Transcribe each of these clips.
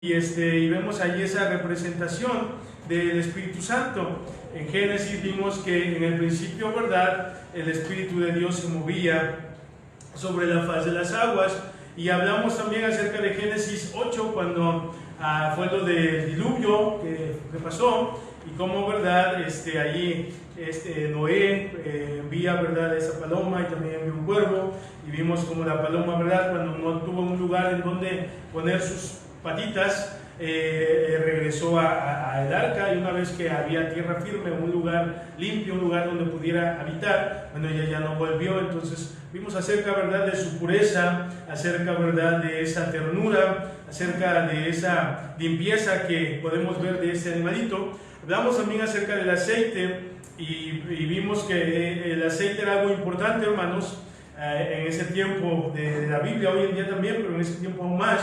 Y vemos allí esa representación del Espíritu Santo. En Génesis vimos que en el principio, ¿verdad?, el Espíritu de Dios se movía sobre la faz de las aguas. Y hablamos también acerca de Génesis 8, cuando fue lo del diluvio que pasó, y cómo, ¿verdad?, allí Noé envía, ¿verdad?, esa paloma, y también envió un cuervo, y vimos como la paloma, ¿verdad?, cuando no tuvo un lugar en donde poner sus patitas, regresó al arca, y una vez que había tierra firme, un lugar limpio, un lugar donde pudiera habitar, bueno, ella ya no volvió. Entonces vimos acerca, ¿verdad?, de su pureza, acerca, ¿verdad?, de esa ternura, acerca de esa limpieza que podemos ver de ese animalito. Hablamos también acerca del aceite, y vimos que el aceite era algo importante, hermanos, en ese tiempo de la Biblia, hoy en día también, pero en ese tiempo aún más,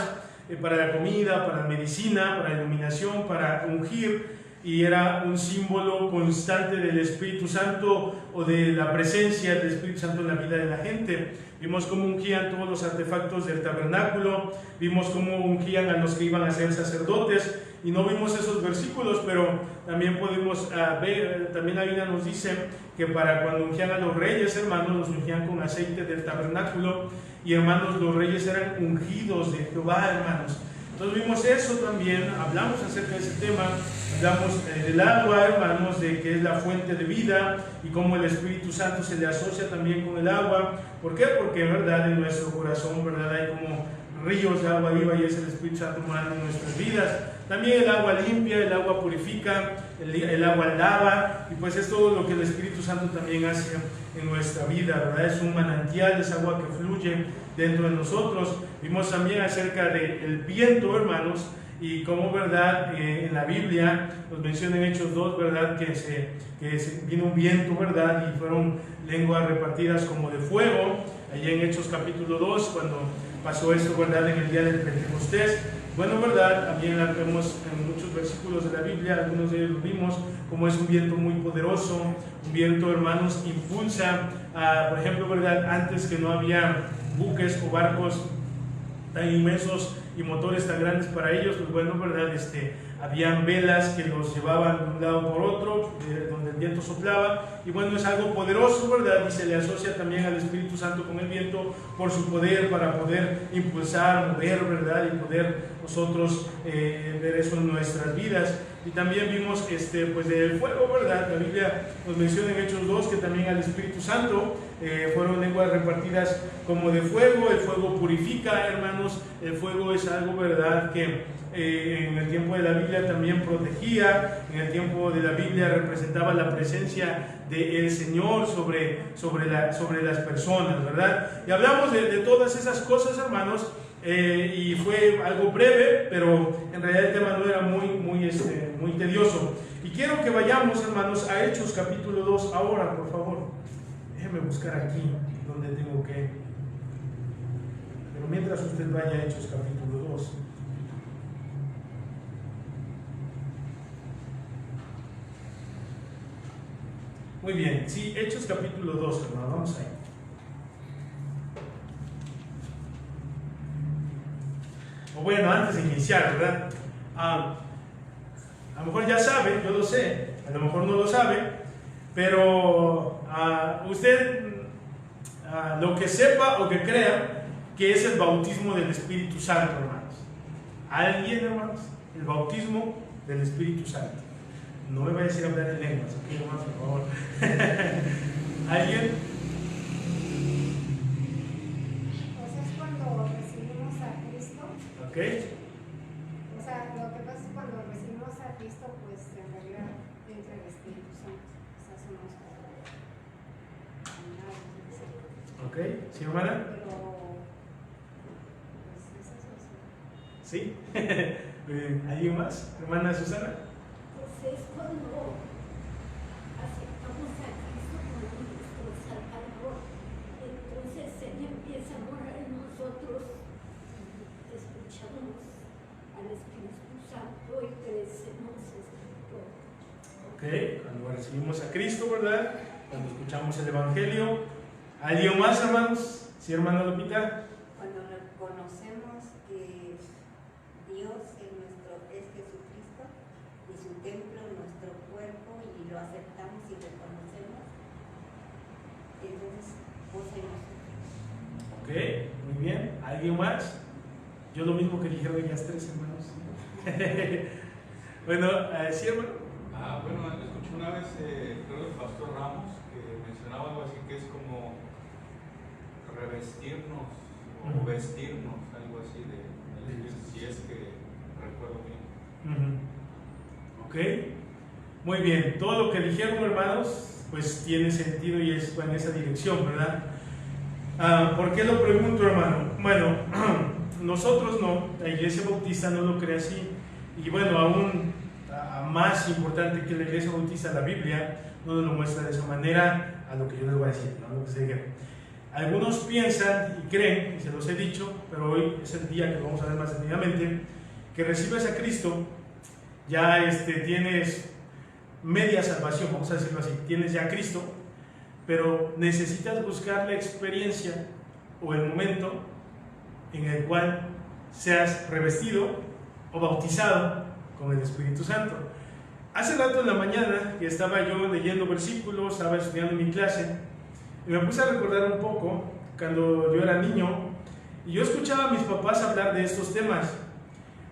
para la comida, para la medicina, para la iluminación, para ungir, y era un símbolo constante del Espíritu Santo, o de la presencia del Espíritu Santo en la vida de la gente. Vimos cómo ungían todos los artefactos del tabernáculo, vimos cómo ungían a los que iban a ser sacerdotes, y no vimos esos versículos, pero también podemos ver, también la Biblia nos dice que para cuando ungían a los reyes, hermanos, los ungían con aceite del tabernáculo, y hermanos, los reyes eran ungidos de Jehová, hermanos. Entonces vimos eso también, hablamos acerca de ese tema, hablamos del agua, hermanos, de que es la fuente de vida, y cómo el Espíritu Santo se le asocia también con el agua. ¿Por qué? Porque, verdad, en nuestro corazón, verdad, hay como ríos de agua viva, y es el Espíritu Santo morando en nuestras vidas. También el agua limpia, el agua purifica, el agua lava, y pues es todo lo que el Espíritu Santo también hace en nuestra vida, ¿verdad? Es un manantial, es agua que fluye dentro de nosotros. Vimos también acerca del viento, hermanos, y cómo, verdad, en la Biblia nos menciona en Hechos 2, verdad, que vino un viento, verdad, y fueron lenguas repartidas como de fuego. Allí en Hechos capítulo 2, cuando pasó esto, verdad, en el día del Pentecostés. Bueno, verdad, también la vemos en muchos versículos de la Biblia, algunos de ellos los vimos, como es un viento muy poderoso. Un viento, hermanos, impulsa, por ejemplo, verdad, antes que no había buques o barcos tan inmensos y motores tan grandes para ellos, pues bueno, verdad, habían velas que los llevaban de un lado por otro, donde el viento soplaba, y bueno, es algo poderoso, verdad, y se le asocia también al Espíritu Santo con el viento por su poder, para poder impulsar, mover, verdad, y poder nosotros ver eso en nuestras vidas. Y también vimos pues del fuego, verdad, la Biblia nos menciona en Hechos 2 que también al Espíritu Santo fueron lenguas repartidas como de fuego. El fuego purifica, hermanos, el fuego es algo, verdad, que en el tiempo de la Biblia también protegía, en el tiempo de la Biblia representaba la presencia del Señor sobre las personas, ¿verdad? Y hablamos de todas esas cosas, hermanos, y fue algo breve, pero en realidad el tema no era muy tedioso. Y quiero que vayamos, hermanos, a Hechos capítulo 2 ahora, por favor. Déjenme buscar aquí donde tengo que. Pero mientras usted vaya a Hechos capítulo 2. Muy bien, sí, Hechos capítulo 2, hermano, vamos ahí. O bueno, antes de iniciar, ¿verdad? A lo mejor ya sabe, yo lo sé, a lo mejor no lo sabe, pero usted lo que sepa o que crea que es el bautismo del Espíritu Santo, hermanos. ¿Alguien, hermanos? El bautismo del Espíritu Santo. No me vaya a decir hablar de lenguas, aquí nomás, por favor. ¿Alguien? Pues es cuando recibimos a Cristo. Ok. O sea, lo que pasa es cuando recibimos a Cristo, pues en realidad entra el Espíritu Santo. O sea, somos caminados. Ok, ¿sí, hermana? Pero, pues es eso. ¿Sí? ¿Alguien más? ¿Hermana Susana? Pues es cuando aceptamos a Cristo como nuestro Salvador. Entonces Él empieza a morar en nosotros, escuchamos al Espíritu Santo y crecemos espiritual. Ok, cuando recibimos a Cristo, ¿verdad? Cuando escuchamos el Evangelio. ¿Alguien más, hermanos? ¿Sí, hermana Lupita? Cuando reconocemos que Dios es nuestro templo, nuestro cuerpo, y lo aceptamos y reconocemos, entonces poseemos. Ok, muy bien. ¿Alguien más? Yo lo mismo que dijeron ellas tres, hermanos. Bueno, sí, hermano. Bueno, escuché una vez, creo que el pastor Ramos, que mencionaba algo así que es como revestirnos o vestirnos, algo así si es que recuerdo bien. Ok, muy bien. Todo lo que dijeron, hermanos, pues tiene sentido y va en esa dirección, ¿verdad? ¿Por qué lo pregunto, hermano? Bueno, nosotros no, la Iglesia Bautista no lo cree así. Y bueno, aún más importante que la Iglesia Bautista, la Biblia no nos lo muestra de esa manera, a lo que yo les voy a decir, ¿no? Lo que se diga. Algunos piensan y creen, y se los he dicho, pero hoy es el día que lo vamos a ver más detenidamente, que recibes a Cristo, ya tienes media salvación, vamos a decirlo así, tienes ya a Cristo, pero necesitas buscar la experiencia o el momento en el cual seas revestido o bautizado con el Espíritu Santo. Hace rato en la mañana que estaba yo leyendo versículos, estaba estudiando mi clase, y me puse a recordar un poco cuando yo era niño, y yo escuchaba a mis papás hablar de estos temas.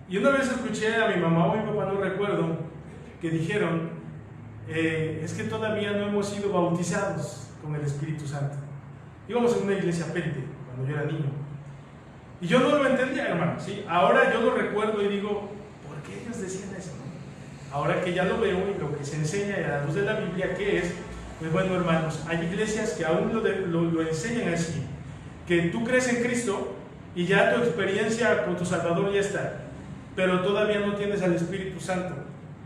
Y una vez escuché a mi mamá o a mi papá, no recuerdo, que dijeron, es que todavía no hemos sido bautizados con el Espíritu Santo. Íbamos en una iglesia Pente, cuando yo era niño. Y yo no lo entendía, hermano, ¿sí? Ahora yo lo recuerdo y digo, ¿por qué ellos decían eso? Ahora que ya lo veo y lo que se enseña a la luz de la Biblia, ¿qué es? Pues bueno, hermanos, hay iglesias que aún lo enseñan así, que tú crees en Cristo y ya tu experiencia con tu Salvador ya está, pero todavía no tienes al Espíritu Santo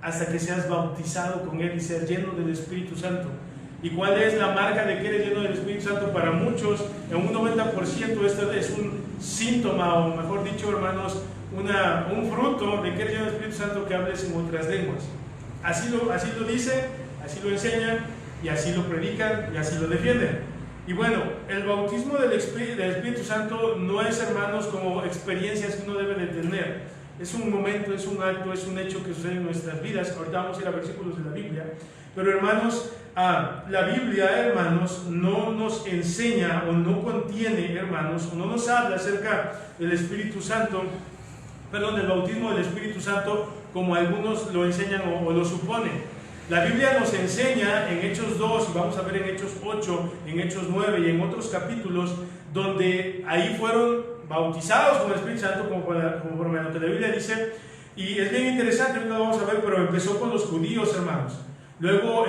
hasta que seas bautizado con Él y seas lleno del Espíritu Santo. ¿Y cuál es la marca de que eres lleno del Espíritu Santo? Para muchos, en un 90%, esto es un síntoma, o mejor dicho, hermanos, un fruto de que eres lleno del Espíritu Santo, que hables en otras lenguas. Así lo dice, así lo enseñan, y así lo predican, y así lo defienden. Y bueno, el bautismo del Espíritu Santo no es, hermanos, como experiencias que uno debe de tener. Es un momento, es un acto, es un hecho que sucede en nuestras vidas. Ahorita vamos a ir a versículos de la Biblia. Pero, hermanos, la Biblia, hermanos, no nos enseña o no contiene, hermanos, o no nos habla acerca del Espíritu Santo, del bautismo del Espíritu Santo, como algunos lo enseñan o lo suponen. La Biblia nos enseña en Hechos 2, y vamos a ver en Hechos 8, en Hechos 9 y en otros capítulos, donde ahí fueron bautizados con el Espíritu Santo, conforme a lo que la Biblia dice. Y es bien interesante, no lo vamos a ver, pero empezó con los judíos, hermanos. Luego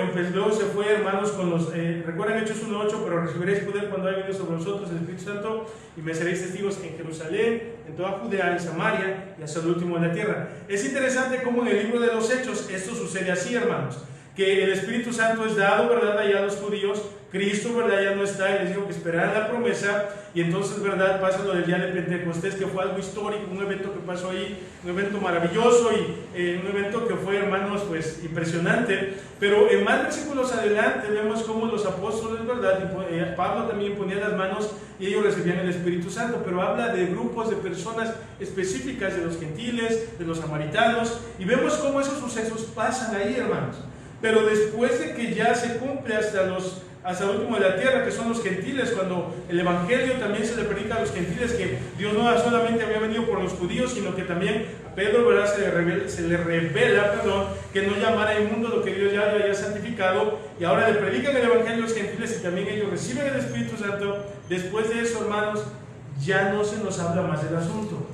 se fue, hermanos, con los... recuerdan Hechos 1:8, pero recibiréis poder cuando haya venido sobre vosotros el Espíritu Santo, y me seréis testigos en Jerusalén, en toda Judea, en Samaria, y hasta el último de la tierra. Es interesante cómo en el libro de los Hechos esto sucede así, hermanos, que el Espíritu Santo es dado, ¿verdad?, allá a los judíos. Cristo, ¿verdad?, ya no está, y les dijo que esperaran la promesa, y entonces, ¿verdad?, pasa lo del día de Pentecostés, que fue algo histórico, un evento que pasó ahí, un evento maravilloso, y un evento que fue, hermanos, pues impresionante. Pero en más versículos adelante vemos cómo los apóstoles, ¿verdad?, Pablo también ponía las manos y ellos recibían el Espíritu Santo, pero habla de grupos de personas específicas, de los gentiles, de los samaritanos, y vemos cómo esos sucesos pasan ahí, hermanos. Pero después de que ya se cumple hasta el último de la tierra, que son los gentiles, cuando el Evangelio también se le predica a los gentiles, que Dios no solamente había venido por los judíos, sino que también a Pedro, ¿verdad?, se le revela, que no llamara inmundo lo que Dios ya había santificado, y ahora le predican el Evangelio a los gentiles y también ellos reciben el Espíritu Santo. Después de eso, hermanos, ya no se nos habla más del asunto.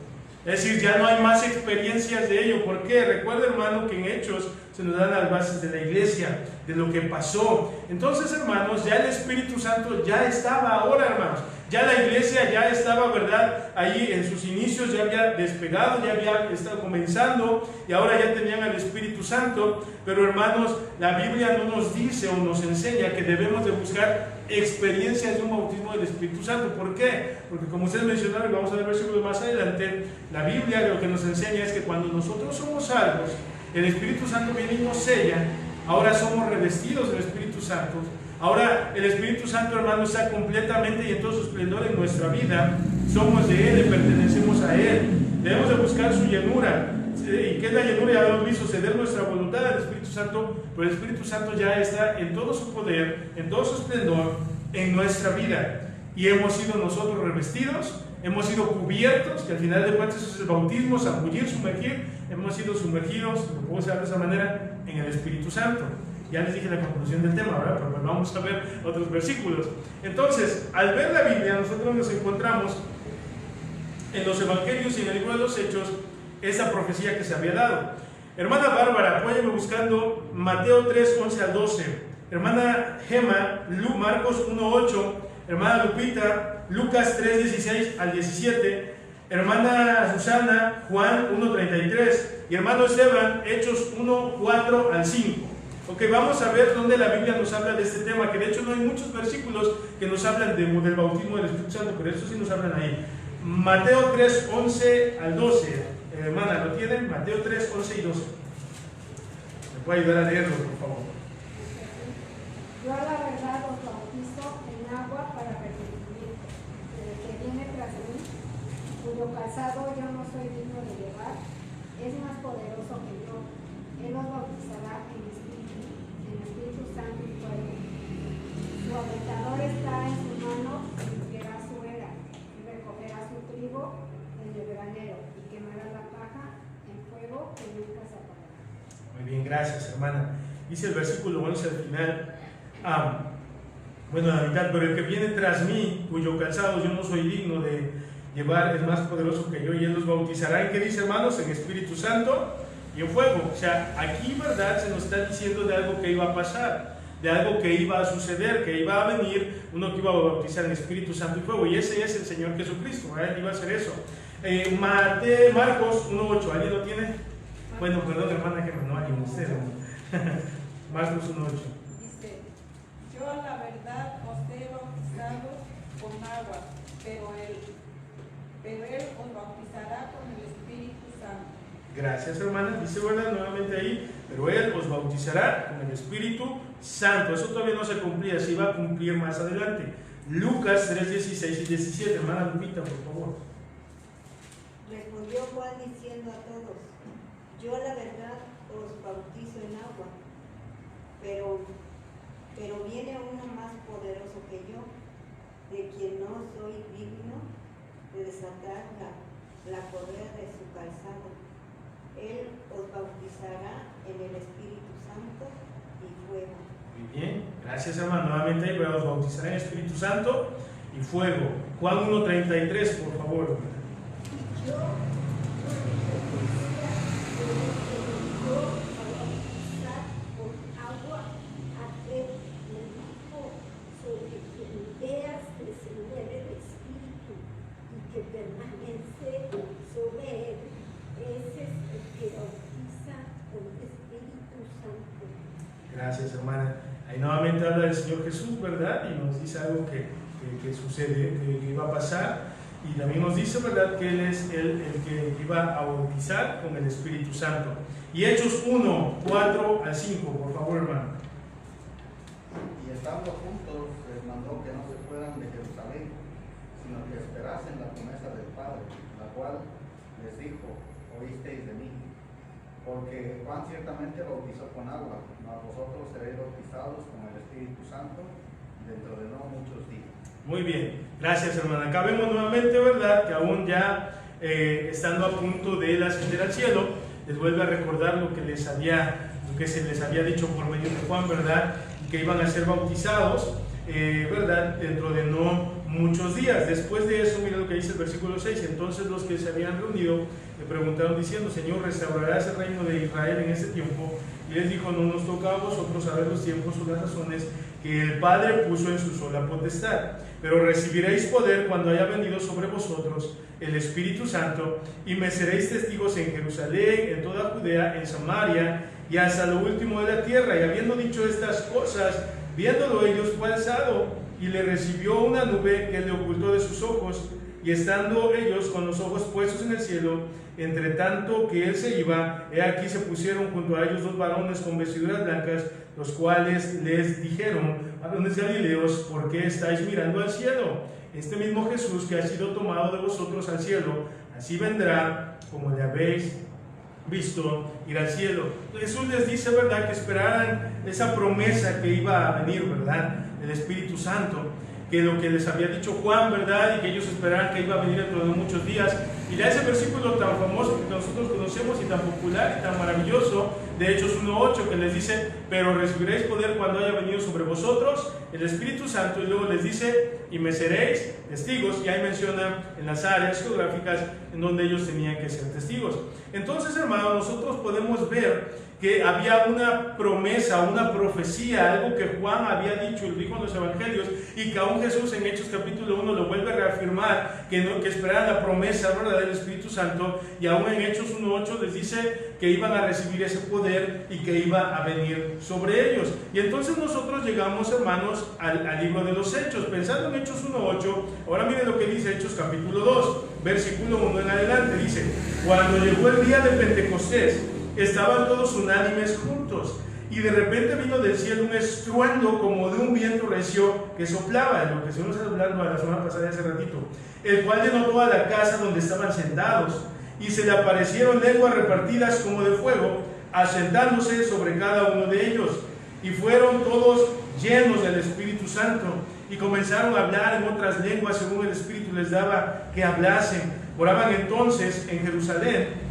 Es decir, ya no hay más experiencias de ello. ¿Por qué? Recuerda, hermano, que en Hechos se nos dan las bases de la iglesia, de lo que pasó. Entonces, hermanos, ya el Espíritu Santo ya estaba ahora, hermanos. Ya la iglesia ya estaba, ¿verdad?, ahí en sus inicios, ya había despegado, ya había estado comenzando, y ahora ya tenían al Espíritu Santo. Pero, hermanos, la Biblia no nos dice o nos enseña que debemos de buscar experiencias de un bautismo del Espíritu Santo. ¿Por qué? Porque, como ustedes mencionaron, y vamos a ver versículos más adelante, la Biblia lo que nos enseña es que cuando nosotros somos salvos, el Espíritu Santo viene y nos sella. Ahora somos revestidos del Espíritu Santo. Ahora el Espíritu Santo, hermano, está completamente y en todo su esplendor en nuestra vida. Somos de Él, le pertenecemos a Él. Debemos de buscar su llenura. y que es la llenura, ya lo hemos visto, ceder nuestra voluntad al Espíritu Santo, pero el Espíritu Santo ya está en todo su poder, en todo su esplendor, en nuestra vida. Y hemos sido nosotros revestidos, hemos sido cubiertos, que al final de cuentas eso es el bautismo, zambullir, sumergir, hemos sido sumergidos, lo puedo usar de esa manera, en el Espíritu Santo. Ya les dije la conclusión del tema, ¿verdad? Pero bueno, vamos a ver otros versículos. Entonces, al ver la Biblia, nosotros nos encontramos en los Evangelios y en el libro de los Hechos esa profecía que se había dado. Hermana Bárbara, apóyame buscando Mateo 3, 11 al 12. Hermana Gema, Marcos 1, 8. Hermana Lupita, Lucas 3, 16 al 17. Hermana Susana, Juan 1, 33. Y hermano Esteban, Hechos 1, 4 al 5. Ok, vamos a ver dónde la Biblia nos habla de este tema, que de hecho no hay muchos versículos que nos hablan del bautismo del Espíritu Santo, pero estos sí nos hablan ahí. Mateo 3, 11 al 12. Hermana, ¿lo tienen? Mateo 3, 11 y 12. ¿Me puede ayudar a leerlo, por favor? Yo a la verdad os bautizo en agua para arrepentimiento, pero el que viene tras mí, cuyo calzado yo no soy digno de llevar, es más poderoso que yo. Él os bautizará en Espíritu Santo y fuego. Su aventador está en su mano y limpiará su era, y recogerá su trigo en el granero, y quemará la paja en fuego que nunca se apagará. Muy bien, gracias, hermana. Dice el versículo 11 al final, bueno, a la mitad, pero el que viene tras mí, cuyo calzado yo no soy digno de llevar, es más poderoso que yo, y él los bautizará. ¿En qué dice, hermanos? En Espíritu Santo y en fuego. O sea, aquí, ¿verdad?, se nos está diciendo de algo que iba a pasar, de algo que iba a suceder, que iba a venir, uno que iba a bautizar en Espíritu Santo y fuego, y ese es el Señor Jesucristo, ¿verdad? Él iba a hacer eso. Marcos 1.8, ¿alguien lo tiene? Bueno, perdón, hermana, que no hay usted. Marcos 1.8. Dice, yo a la verdad os he bautizado con agua, pero él os bautizará con el Espíritu Santo. Gracias, hermana. Dice, ¿verdad?, nuevamente ahí, pero él os bautizará con el Espíritu Santo. Eso todavía no se cumplía, se iba a cumplir más adelante. Lucas 3, 16 y 17, hermana Lupita, por favor. Respondió Juan diciendo a todos, yo a la verdad os bautizo en agua, pero viene uno más poderoso que yo, de quien no soy digno de desatar la correa de su calzado. Él os bautizará en el Espíritu Santo y fuego. Muy bien, gracias, hermano. Nuevamente ahí, pero os bautizará en Espíritu Santo y fuego. Juan 1.33, por favor. Yo bautizar con agua aquel me dijo sobre quien veas descender el Espíritu y que permanece sobre él. Ese es el que bautiza con el Espíritu Santo. Gracias, hermana. Ahí nuevamente habla del Señor Jesús, ¿verdad? Y nos dice algo que sucede, que iba a pasar. Y también nos dice, ¿verdad?, que Él es el que iba a bautizar con el Espíritu Santo. Y Hechos 1, 4 al 5, por favor, hermano. Y estando juntos, les mandó que no se fueran de Jerusalén, sino que esperasen la promesa del Padre, la cual les dijo, oísteis de mí. Porque Juan ciertamente bautizó con agua, mas vosotros seréis bautizados con el Espíritu Santo dentro de no muchos días. Muy bien, gracias, hermana. Acá vemos nuevamente, ¿verdad?, que aún ya estando a punto de ascender al cielo, les vuelve a recordar lo que se les había dicho por medio de Juan, ¿verdad?, que iban a ser bautizados, ¿verdad?, dentro de no muchos días. Después de eso, mira lo que dice el versículo 6. Entonces los que se habían reunido le preguntaron diciendo, Señor, ¿restaurarás el reino de Israel en este tiempo? Y les dijo, no nos toca a vosotros saber los tiempos o las razones que el Padre puso en su sola potestad, pero recibiréis poder cuando haya venido sobre vosotros el Espíritu Santo, y me seréis testigos en Jerusalén, en toda Judea, en Samaria y hasta lo último de la tierra. Y habiendo dicho estas cosas, viéndolo ellos, fue alzado y le recibió una nube que le ocultó de sus ojos, y estando ellos con los ojos puestos en el cielo, entre tanto que él se iba, he aquí se pusieron junto a ellos dos varones con vestiduras blancas, los cuales les dijeron, varones galileos, ¿por qué estáis mirando al cielo? Este mismo Jesús que ha sido tomado de vosotros al cielo, así vendrá como le habéis visto ir al cielo. Jesús les dice, ¿verdad?, que esperaran esa promesa que iba a venir, ¿verdad?, el Espíritu Santo, que lo que les había dicho Juan, ¿verdad?, y que ellos esperaban que iba a venir dentro de muchos días. Y ya ese versículo tan famoso que nosotros conocemos y tan popular y tan maravilloso de Hechos 1:8, que les dice, pero recibiréis poder cuando haya venido sobre vosotros el Espíritu Santo, y luego les dice, y me seréis testigos, y ahí menciona en las áreas geográficas en donde ellos tenían que ser testigos. Entonces, hermanos, nosotros podemos ver que había una promesa, una profecía, algo que Juan había dicho y lo dijo en los evangelios, y que aún Jesús en Hechos capítulo 1 lo vuelve a reafirmar, que esperaban la promesa, ¿verdad?, del Espíritu Santo, y aún en Hechos 1:8 les dice que iban a recibir ese poder y que iba a venir sobre ellos. Y entonces nosotros llegamos, hermanos, al libro de los Hechos, pensando en Hechos 1:8. Ahora miren lo que dice Hechos capítulo 2, versículo 1 en adelante. Dice, cuando llegó el día de Pentecostés, estaban todos unánimes juntos, y de repente vino del cielo un estruendo como de un viento recio que soplaba, de lo que estuvimos hablando la semana pasada hace ratito, el cual llenó toda la casa donde estaban sentados, y se le aparecieron lenguas repartidas como de fuego, asentándose sobre cada uno de ellos, y fueron todos llenos del Espíritu Santo, y comenzaron a hablar en otras lenguas según el Espíritu les daba que hablasen. Moraban entonces en Jerusalén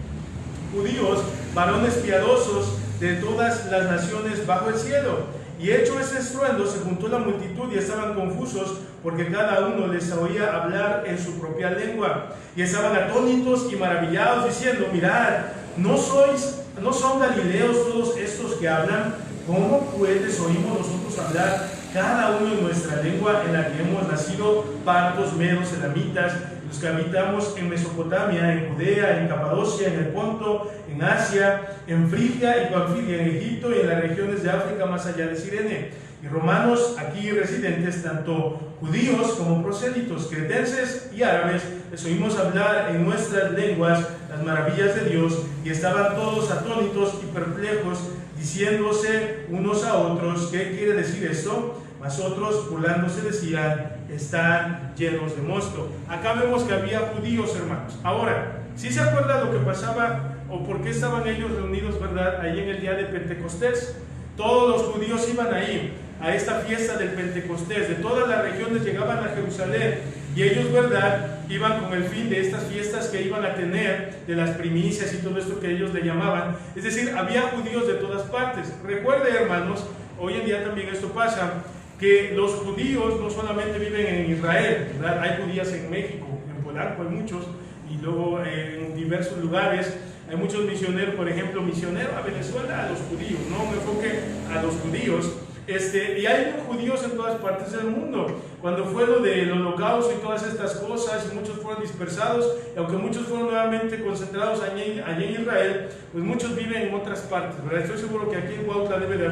judíos, varones piadosos de todas las naciones bajo el cielo. Y hecho ese estruendo, se juntó la multitud y estaban confusos, porque cada uno les oía hablar en su propia lengua. Y estaban atónitos y maravillados, diciendo, mirad, ¿no son galileos todos estos que hablan? ¿Cómo pues les oímos nosotros hablar cada uno en nuestra lengua en la que hemos nacido, partos, medos, elamitas, los que habitamos en Mesopotamia, en Judea, en Capadocia, en el Ponto, en Asia, en Frigia y Panfilia, en Egipto y en las regiones de África más allá de Cirene, y romanos aquí residentes, tanto judíos como prosélitos, cretenses y árabes, les oímos hablar en nuestras lenguas las maravillas de Dios, y estaban todos atónitos y perplejos, diciéndose unos a otros, ¿qué quiere decir esto? Mas otros, burlándose, decían, están llenos de mosto. Acá vemos que había judíos, hermanos. Ahora, ¿sí se acuerda lo que pasaba o por qué estaban ellos reunidos, verdad, ahí en el día de Pentecostés? Todos los judíos iban ahí, a esta fiesta del Pentecostés. De todas las regiones llegaban a Jerusalén, y ellos, verdad, iban con el fin de estas fiestas que iban a tener, de las primicias y todo esto que ellos le llamaban. Es decir, había judíos de todas partes. Recuerde, hermanos, hoy en día también esto pasa, que los judíos no solamente viven en Israel, ¿verdad? Hay judías en México, en Polanco hay muchos, y luego en diversos lugares hay muchos misioneros, por ejemplo, misioneros a Venezuela, a los judíos, no me enfoque a los judíos, y hay judíos en todas partes del mundo. Cuando fue lo del holocausto y todas estas cosas, y muchos fueron dispersados, y aunque muchos fueron nuevamente concentrados allí en Israel, pues muchos viven en otras partes, ¿verdad? Estoy seguro que aquí en Huautla debe de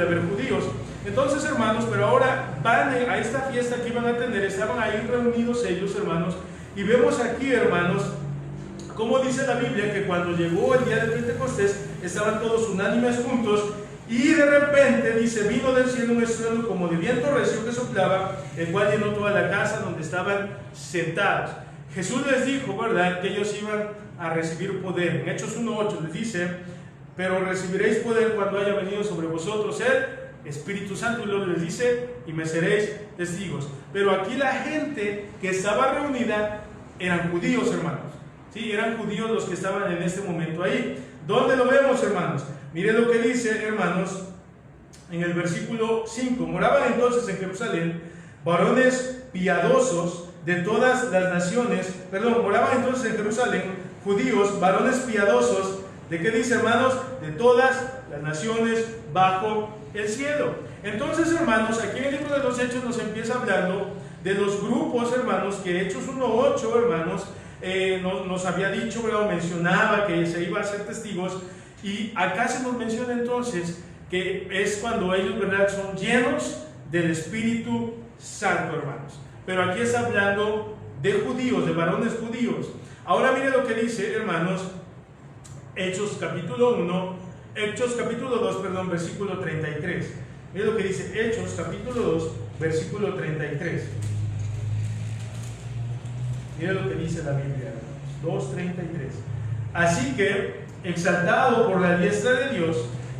haber judíos. Entonces, hermanos, pero ahora van a esta fiesta que iban a tener, estaban ahí reunidos ellos, hermanos, y vemos aquí, hermanos, como dice la Biblia, que cuando llegó el día de Pentecostés, estaban todos unánimes juntos, y de repente, dice, vino del cielo un estruendo como de viento recio que soplaba, el cual llenó toda la casa donde estaban sentados. Jesús les dijo, ¿verdad?, que ellos iban a recibir poder. En Hechos 1:8 les dice, pero recibiréis poder cuando haya venido sobre vosotros el Espíritu Santo, y luego les dice, y me seréis testigos. Pero aquí la gente que estaba reunida eran judíos, hermanos. Sí, eran judíos los que estaban en este momento ahí. ¿Dónde lo vemos, hermanos? Miren lo que dice, hermanos, en el versículo 5. Moraban entonces en Jerusalén varones piadosos de todas las naciones, moraban entonces en Jerusalén judíos, varones piadosos, ¿de qué dice, hermanos? De todas las naciones bajo el cielo. Entonces, hermanos, aquí en el libro de los Hechos nos empieza hablando de los grupos, hermanos, que Hechos 1:8, hermanos, nos había dicho, ¿verdad?, mencionaba que se iba a ser testigos, y acá se nos menciona entonces que es cuando ellos, ¿verdad?, son llenos del Espíritu Santo, hermanos. Pero aquí está hablando de judíos, de varones judíos. Ahora mire lo que dice, hermanos, Hechos capítulo 2, versículo 33. Mire lo que dice Hechos capítulo 2, versículo 33. Mire lo que dice la Biblia, 2:33. Así que exaltado por la diestra de Dios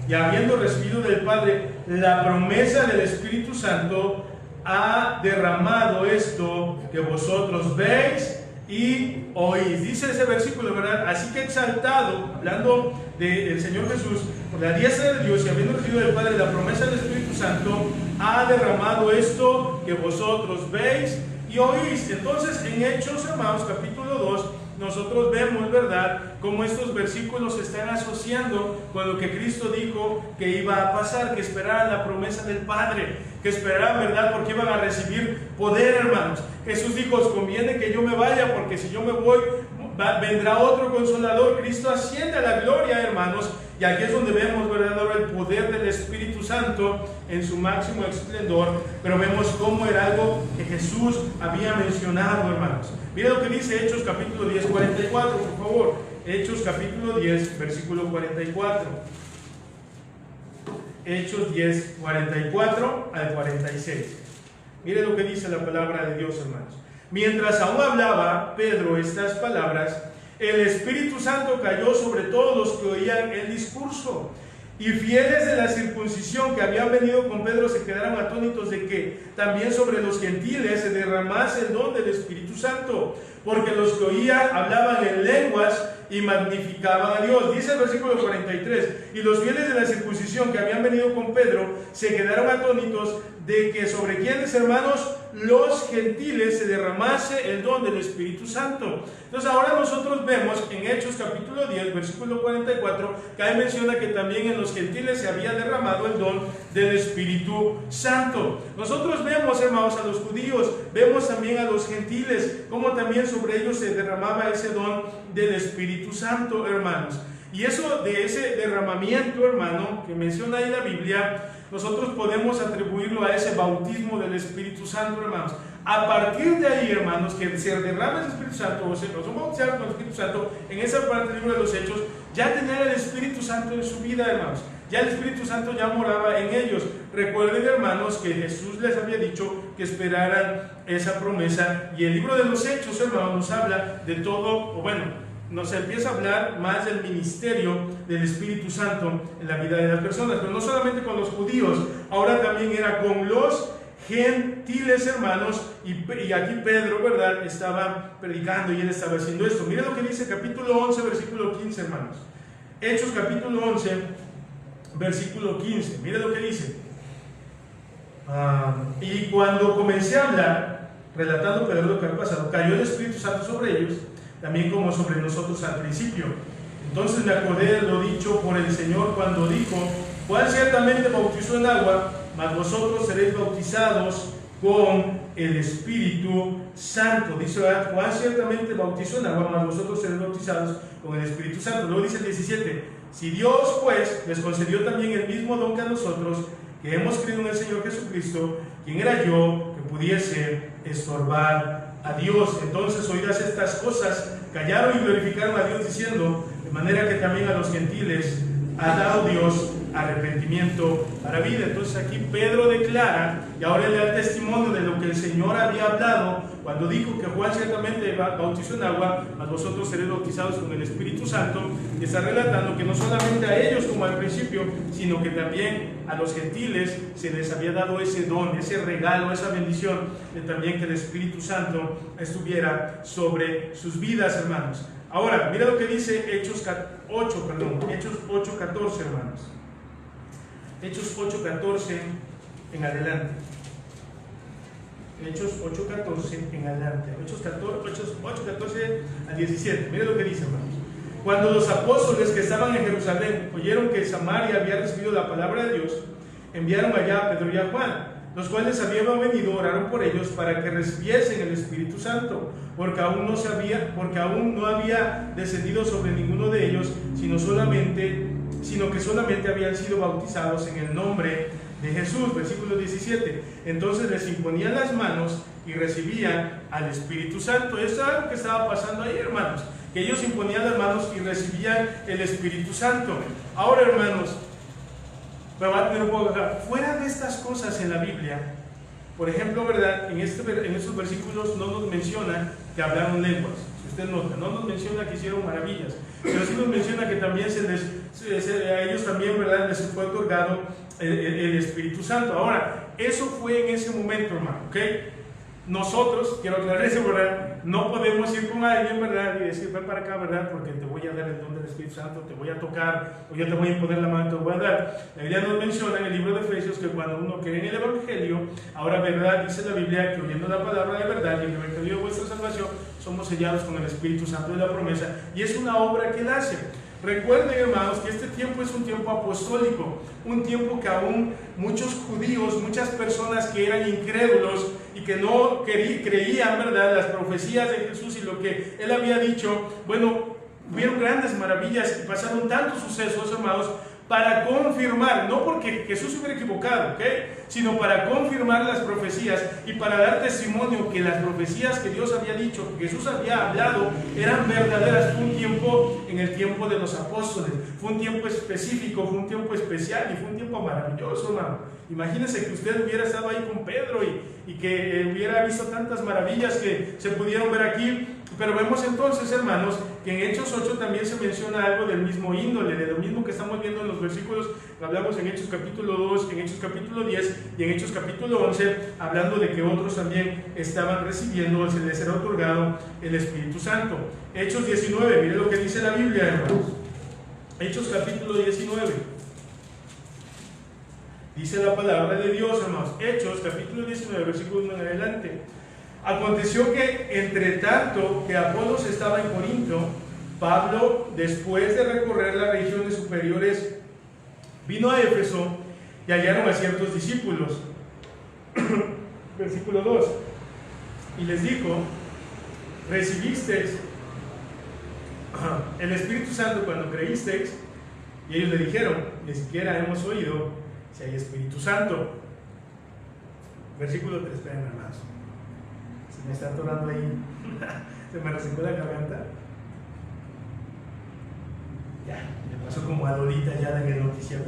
y habiendo recibido del Padre la promesa del Espíritu Santo, ha derramado esto que vosotros veis y oís. Dice ese versículo, ¿verdad? Así que exaltado, hablando del Señor Jesús, por la diestra de Dios y habiendo recibido del Padre la promesa del Espíritu Santo, ha derramado esto que vosotros veis y oís. Entonces, en Hechos, hermanos, capítulo 2, nosotros vemos, ¿verdad?, cómo estos versículos se están asociando con lo que Cristo dijo que iba a pasar, que esperaran la promesa del Padre, que esperaran, ¿verdad?, porque iban a recibir poder, hermanos. Jesús dijo: os conviene que yo me vaya, porque si yo me voy, vendrá otro consolador. Cristo asciende a la gloria, hermanos, y aquí es donde vemos, ¿verdad?, ahora el poder del Espíritu Santo en su máximo esplendor, pero vemos cómo era algo que Jesús había mencionado, hermanos. Mira lo que dice Hechos capítulo 10, 44, por favor. Hechos capítulo 10, versículo 44. Hechos 10, 44 al 46. Mire lo que dice la palabra de Dios, hermanos. Mientras aún hablaba Pedro estas palabras, el Espíritu Santo cayó sobre todos los que oían el discurso. Y fieles de la circuncisión que habían venido con Pedro se quedaron atónitos de que también sobre los gentiles se derramase el don del Espíritu Santo, porque los que oían hablaban en lenguas y magnificaban a Dios. Dice el versículo 43: y los fieles de la circuncisión que habían venido con Pedro se quedaron atónitos de que sobre quienes, hermanos, los gentiles se derramase el don del Espíritu Santo. Entonces ahora nosotros vemos en Hechos capítulo 10, versículo 44, que ahí menciona que también en los gentiles se había derramado el don del Espíritu Santo. Nosotros vemos, hermanos, a los judíos, vemos también a los gentiles, como también sobre ellos se derramaba ese don del Espíritu Santo, hermanos. Y eso, de ese derramamiento, hermano, que menciona ahí la Biblia, nosotros podemos atribuirlo a ese bautismo del Espíritu Santo, hermanos. A partir de ahí, hermanos, que se derrama el Espíritu Santo, o son bautizados con el Espíritu Santo, en esa parte del libro de los Hechos, ya tenían el Espíritu Santo en su vida, hermanos. Ya el Espíritu Santo ya moraba en ellos. Recuerden, hermanos, que Jesús les había dicho que esperaran esa promesa. Y el libro de los Hechos, hermanos, nos habla de todo, o bueno, nos empieza a hablar más del ministerio del Espíritu Santo en la vida de las personas, pero no solamente con los judíos, ahora también era con los gentiles, hermanos, y aquí Pedro, ¿verdad?, estaba predicando y él estaba haciendo esto. Miren lo que dice capítulo 11, versículo 15, hermanos. Hechos capítulo 11, versículo 15, miren lo que dice. Y cuando comencé a hablar, relatando Pedro lo que había pasado, cayó el Espíritu Santo sobre ellos, también como sobre nosotros al principio. Entonces me acordé de lo dicho por el Señor cuando dijo: Juan ciertamente bautizó en agua, mas vosotros seréis bautizados con el Espíritu Santo. Dice, ¿verdad? Juan ciertamente bautizó en agua, mas vosotros seréis bautizados con el Espíritu Santo. Luego dice el 17: si Dios pues les concedió también el mismo don que a nosotros, que hemos creído en el Señor Jesucristo, ¿quién era yo que pudiese estorbar a Dios? Entonces, oídas estas cosas, callaron y glorificaron a Dios, diciendo: de manera que también a los gentiles ha dado Dios arrepentimiento para vida. Entonces aquí Pedro declara, y ahora le da el testimonio de lo que el Señor había hablado cuando dijo que Juan ciertamente bautizó en agua, mas vosotros seréis bautizados con el Espíritu Santo. Y está relatando que no solamente a ellos como al principio, sino que también a los gentiles se les había dado ese don, ese regalo, esa bendición de también que el Espíritu Santo estuviera sobre sus vidas, hermanos. Ahora, mira lo que dice Hechos 8:14, hermanos. Hechos 8:14 en adelante. Hechos 8:14 en adelante. Hechos 8:14 al 17. Mira lo que dice, hermanos. Cuando los apóstoles que estaban en Jerusalén oyeron que Samaria había recibido la palabra de Dios, enviaron allá a Pedro y a Juan, los cuales habían venido, oraron por ellos para que recibiesen el Espíritu Santo, porque aún no había descendido sobre ninguno de ellos, sino que solamente habían sido bautizados en el nombre de Jesús. Versículo 17: entonces les imponían las manos y recibían al Espíritu Santo. Esto es algo que estaba pasando ahí, hermanos, que ellos imponían las manos y recibían el Espíritu Santo. Ahora, hermanos, me va a tener un poco acá. Fuera de estas cosas en la Biblia, Por ejemplo, ¿verdad? En estos versículos no nos menciona que hablaron lenguas. Si usted nota, no nos menciona que hicieron maravillas, pero sí nos menciona que también a ellos también, ¿verdad?, les fue otorgado el Espíritu Santo. Ahora, eso fue en ese momento, hermano, ¿ok? Nosotros, quiero aclarar eso, ¿verdad? No podemos ir con alguien, ¿verdad? Y decir, ven para acá, ¿verdad? Porque te voy a dar el don del Espíritu Santo, te voy a tocar, o yo te voy a imponer la mano, te voy a dar. La Biblia nos menciona en el libro de Efesios que cuando uno cree en el Evangelio, ahora, ¿verdad? Dice la Biblia que oyendo la palabra de verdad y el Evangelio de vuestra salvación, somos sellados con el Espíritu Santo de la promesa. Y es una obra que Él hace. Recuerden, hermanos, que este tiempo es un tiempo apostólico, un tiempo que aún muchos judíos, muchas personas que eran incrédulos y que no creían, ¿verdad?, las profecías de Jesús y lo que Él había dicho, bueno, hubieron grandes maravillas y pasaron tantos sucesos, hermanos, para confirmar, no porque Jesús se hubiera equivocado, ¿ok?, sino para confirmar las profecías y para dar testimonio que las profecías que Dios había dicho, que Jesús había hablado, eran verdaderas. Fue un tiempo, en el tiempo de los apóstoles, fue un tiempo específico, fue un tiempo especial y fue un tiempo maravilloso, hermano. Imagínense que usted hubiera estado ahí con Pedro y que hubiera visto tantas maravillas que se pudieron ver aquí. Pero vemos entonces, hermanos, que en Hechos 8 también se menciona algo del mismo índole, de lo mismo que estamos viendo en los versículos que hablamos en Hechos capítulo 2, en Hechos capítulo 10 y en Hechos capítulo 11, hablando de que otros también estaban recibiendo, se les era otorgado el Espíritu Santo. Hechos 19, mire lo que dice la Biblia, hermanos. Hechos capítulo 19. Dice la palabra de Dios, hermanos. Hechos capítulo 19, versículo 1 en adelante. Aconteció que, entre tanto que Apolos estaba en Corinto, Pablo, después de recorrer las regiones superiores, vino a Éfeso y hallaron a ciertos discípulos. Versículo 2. Y les dijo: ¿recibisteis el Espíritu Santo cuando creísteis? Y ellos le dijeron: ni siquiera hemos oído si hay Espíritu Santo. Versículo 3, hermanos. Me está atorando ahí, se me resecó la garganta. Ya, me pasó como a Lolita ya en el noticiero.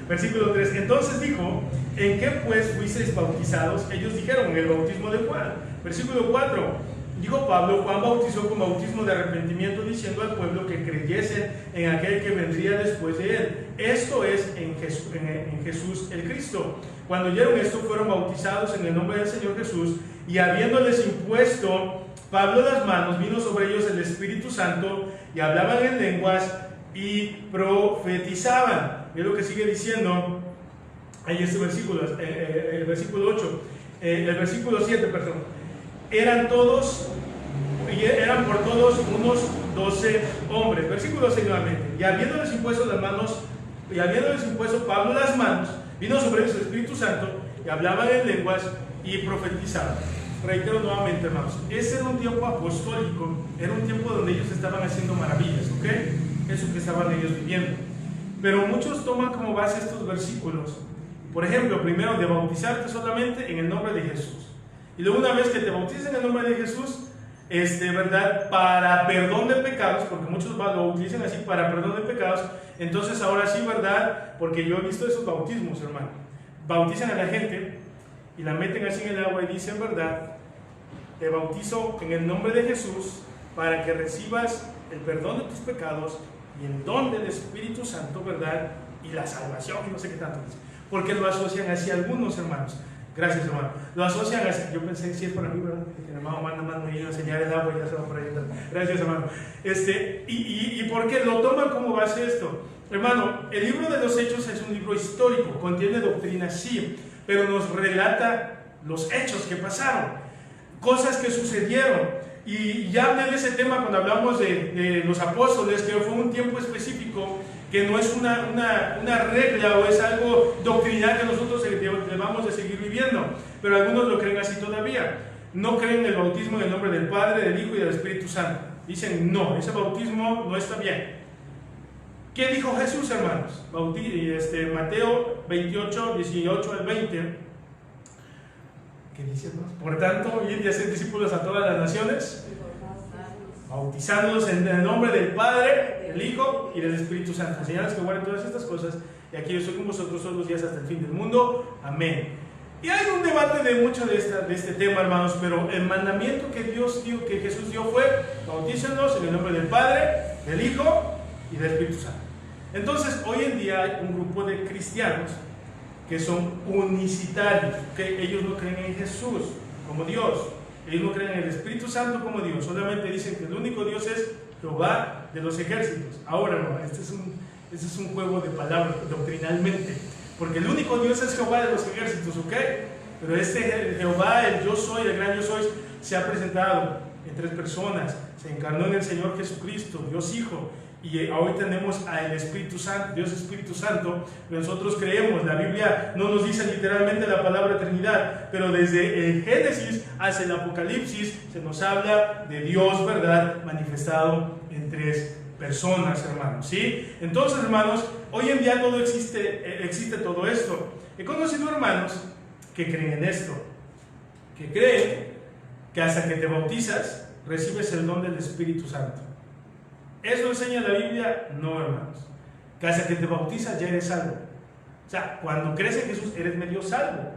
Versículo 3, entonces dijo: ¿en qué pues fuisteis bautizados? Ellos dijeron: en el bautismo de Juan. Versículo 4, dijo Pablo: Juan bautizó con bautismo de arrepentimiento, diciendo al pueblo que creyesen en aquel que vendría después de él, esto es, en Jesús el Cristo. Cuando oyeron esto, fueron bautizados en el nombre del Señor Jesús. Y habiéndoles impuesto Pablo las manos, vino sobre ellos el Espíritu Santo, y hablaban en lenguas y profetizaban. Mira lo que sigue diciendo ahí este versículo, el versículo 8, el versículo 7, perdón. Eran por todos unos 12 hombres. Versículo 6 nuevamente. Y habiéndoles impuesto las manos, y habiéndoles impuesto Pablo las manos, vino sobre ellos el Espíritu Santo, y hablaban en lenguas y profetizaban. Reitero nuevamente, hermanos, ese era un tiempo apostólico, era un tiempo donde ellos estaban haciendo maravillas, ¿ok? Eso que estaban ellos viviendo. Pero muchos toman como base estos versículos. Por ejemplo, primero, de bautizarte solamente en el nombre de Jesús. Y luego, una vez que te bautices en el nombre de Jesús, ¿verdad?, para perdón de pecados, porque muchos lo utilizan así, para perdón de pecados. Entonces ahora sí, ¿verdad?, porque yo he visto esos bautismos, hermano. Bautizan a la gente y la meten así en el agua y dicen: ¿verdad?, te bautizo en el nombre de Jesús para que recibas el perdón de tus pecados y el don del Espíritu Santo, ¿verdad?, y la salvación, y no sé qué tanto dice. Porque lo asocian así algunos, hermanos. Gracias, hermano. Lo asocian así. Yo pensé que sí es para mí, ¿verdad? Que el hermano manda más me iba a enseñar el agua y ya se va para allá. Gracias, hermano. ¿Y por qué lo toman como base esto? Hermano, el libro de los Hechos es un libro histórico, contiene doctrina, sí, pero nos relata los hechos que pasaron, cosas que sucedieron. Y ya hablé de ese tema cuando hablamos de los apóstoles, que fue un tiempo específico, que no es una regla o es algo doctrinal que nosotros debamos de seguir viviendo, pero algunos lo creen así todavía. No creen en el bautismo en el nombre del Padre, del Hijo y del Espíritu Santo. Dicen: no, ese bautismo no está bien. ¿Qué dijo Jesús, hermanos? Mateo 28, 18 al 20. ¿Qué dice, hermanos? Por tanto, id y haced discípulos a todas las naciones, bautizándolos en el nombre del Padre, del Hijo y del Espíritu Santo. Enseñarles que guarden todas estas cosas, y aquí yo estoy con vosotros todos los días hasta el fin del mundo. Amén. Y hay un debate de mucho de este tema, hermanos, pero el mandamiento que Jesús dio fue: bautícenos en el nombre del Padre, del Hijo y del Espíritu Santo. Entonces, hoy en día hay un grupo de cristianos que son unicitarios, que ellos no creen en Jesús como Dios, ellos no creen en el Espíritu Santo como Dios, solamente dicen que el único Dios es Jehová de los ejércitos. Ahora, no, este es un juego de palabras doctrinalmente, porque el único Dios es Jehová de los ejércitos, ¿ok? Pero este Jehová, el yo soy, el gran yo soy, se ha presentado en 3 personas, se encarnó en el Señor Jesucristo, Dios Hijo, y hoy tenemos al Espíritu Santo, Dios Espíritu Santo. Nosotros creemos, la Biblia no nos dice literalmente la palabra Trinidad, pero desde el Génesis hasta el Apocalipsis se nos habla de Dios, ¿verdad?, manifestado en 3 personas, hermanos, ¿sí? Entonces, hermanos, hoy en día todo existe todo esto. He conocido hermanos que creen en esto, que creen que hasta que te bautizas recibes el don del Espíritu Santo. ¿Eso enseña la Biblia? No, hermanos. Que hasta que te bautizas ya eres salvo. O sea, cuando crees en Jesús eres medio salvo.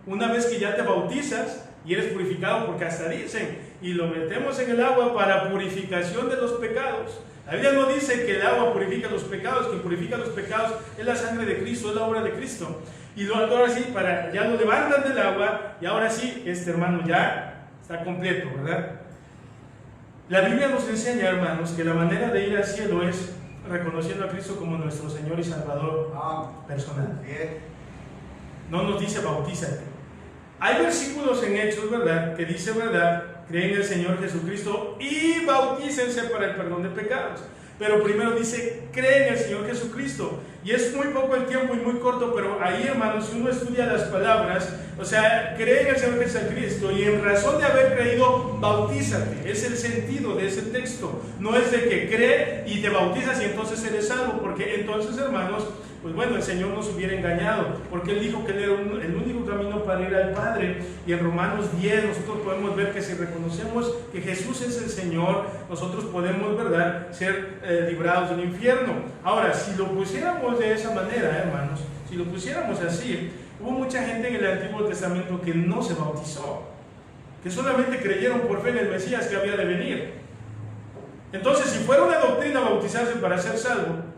Una vez que ya te bautizas y eres purificado, porque hasta dicen, y lo metemos en el agua para purificación de los pecados. La Biblia no dice que el agua purifica los pecados, que purifica los pecados es la sangre de Cristo, es la obra de Cristo. Y ahora sí, ya lo levantan del agua, y ahora sí, este hermano ya está completo, ¿verdad? La Biblia nos enseña, hermanos, que la manera de ir al cielo es reconociendo a Cristo como nuestro Señor y Salvador personal. No nos dice bautízate. Hay versículos en Hechos, ¿verdad?, que dice, ¿verdad?, creen en el Señor Jesucristo y bautícense para el perdón de pecados. Pero primero dice, creen en el Señor Jesucristo. Y es muy poco el tiempo y muy corto, pero ahí, hermanos, si uno estudia las palabras, o sea, cree en el Señor Jesucristo y en razón de haber creído, bautízate. Es el sentido de ese texto. No es de que cree y te bautizas y entonces eres salvo, porque entonces, hermanos, pues bueno, el Señor nos hubiera engañado, porque Él dijo que Él era el único camino para ir al Padre. Y en Romanos 10 nosotros podemos ver que si reconocemos que Jesús es el Señor, nosotros podemos, ¿verdad?, ser librados del infierno. Ahora, si lo pusiéramos de esa manera, hermanos, si lo pusiéramos así, hubo mucha gente en el Antiguo Testamento que no se bautizó, que solamente creyeron por fe en el Mesías que había de venir. Entonces, si fuera una doctrina bautizarse para ser salvo,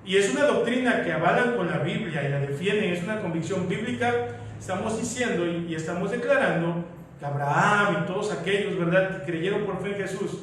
y es una doctrina que avalan con la Biblia y la defienden, es una convicción bíblica, estamos diciendo y estamos declarando que Abraham y todos aquellos, ¿verdad?, que creyeron por fe en Jesús,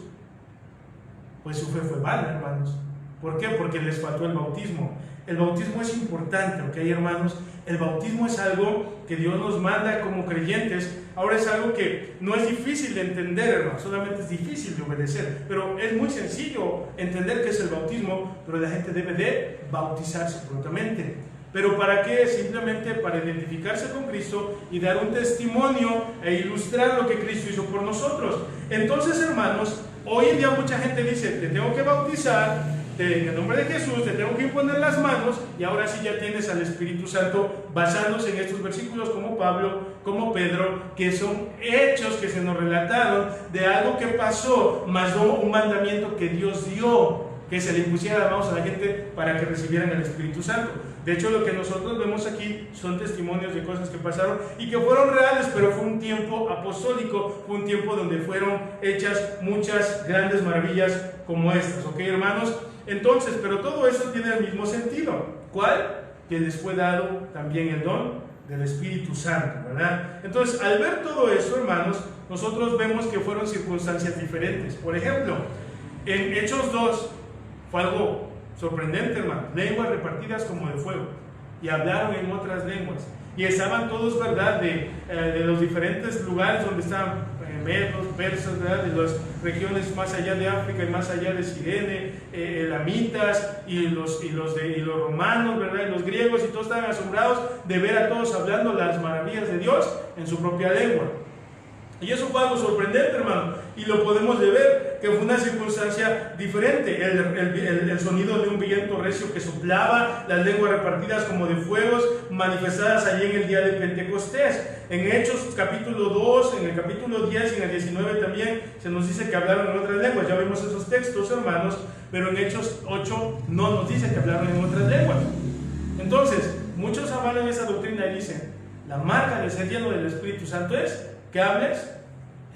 pues su fe fue vana, hermanos. ¿Por qué? Porque les faltó el bautismo. El bautismo es importante, ¿ok, hermanos? El bautismo es algo que Dios nos manda como creyentes. Ahora es algo que no es difícil de entender, hermanos, solamente es difícil de obedecer. Pero es muy sencillo entender qué es el bautismo, pero la gente debe de bautizarse prontamente. ¿Pero para qué? Simplemente para identificarse con Cristo y dar un testimonio e ilustrar lo que Cristo hizo por nosotros. Entonces, hermanos, hoy en día mucha gente dice, te tengo que bautizar en el nombre de Jesús, te tengo que imponer las manos, y ahora sí ya tienes al Espíritu Santo, basándose en estos versículos como Pablo, como Pedro, que son hechos que se nos relataron de algo que pasó, más no un mandamiento que Dios dio, que se le impusiera las manos a la gente para que recibieran el Espíritu Santo. De hecho, lo que nosotros vemos aquí son testimonios de cosas que pasaron y que fueron reales, pero fue un tiempo apostólico, fue un tiempo donde fueron hechas muchas grandes maravillas como estas, ¿ok, hermanos? Entonces, pero todo eso tiene el mismo sentido. ¿Cuál? Que les fue dado también el don del Espíritu Santo, ¿verdad? Entonces, al ver todo eso, hermanos, nosotros vemos que fueron circunstancias diferentes. Por ejemplo, en Hechos 2 fue algo sorprendente, hermano. Lenguas repartidas como de fuego, y hablaron en otras lenguas. Y estaban todos, ¿verdad?, de los diferentes lugares donde estaban medos, persas, ¿verdad?, de las regiones más allá de África y más allá de Cirene, elamitas y los romanos, ¿verdad?, y los griegos, y todos estaban asombrados de ver a todos hablando las maravillas de Dios en su propia lengua. Y eso fue algo sorprendente, hermano, y lo podemos ver, que fue una circunstancia diferente. El sonido de un viento recio que soplaba, las lenguas repartidas como de fuegos, manifestadas allí en el día de Pentecostés. En Hechos capítulo 2, en el capítulo 10 y en el 19 también se nos dice que hablaron en otras lenguas. Ya vimos esos textos, hermanos, pero en Hechos 8 no nos dice que hablaron en otras lenguas. Entonces, muchos avalan esa doctrina y dicen, la marca de ser lleno del Espíritu Santo es que hables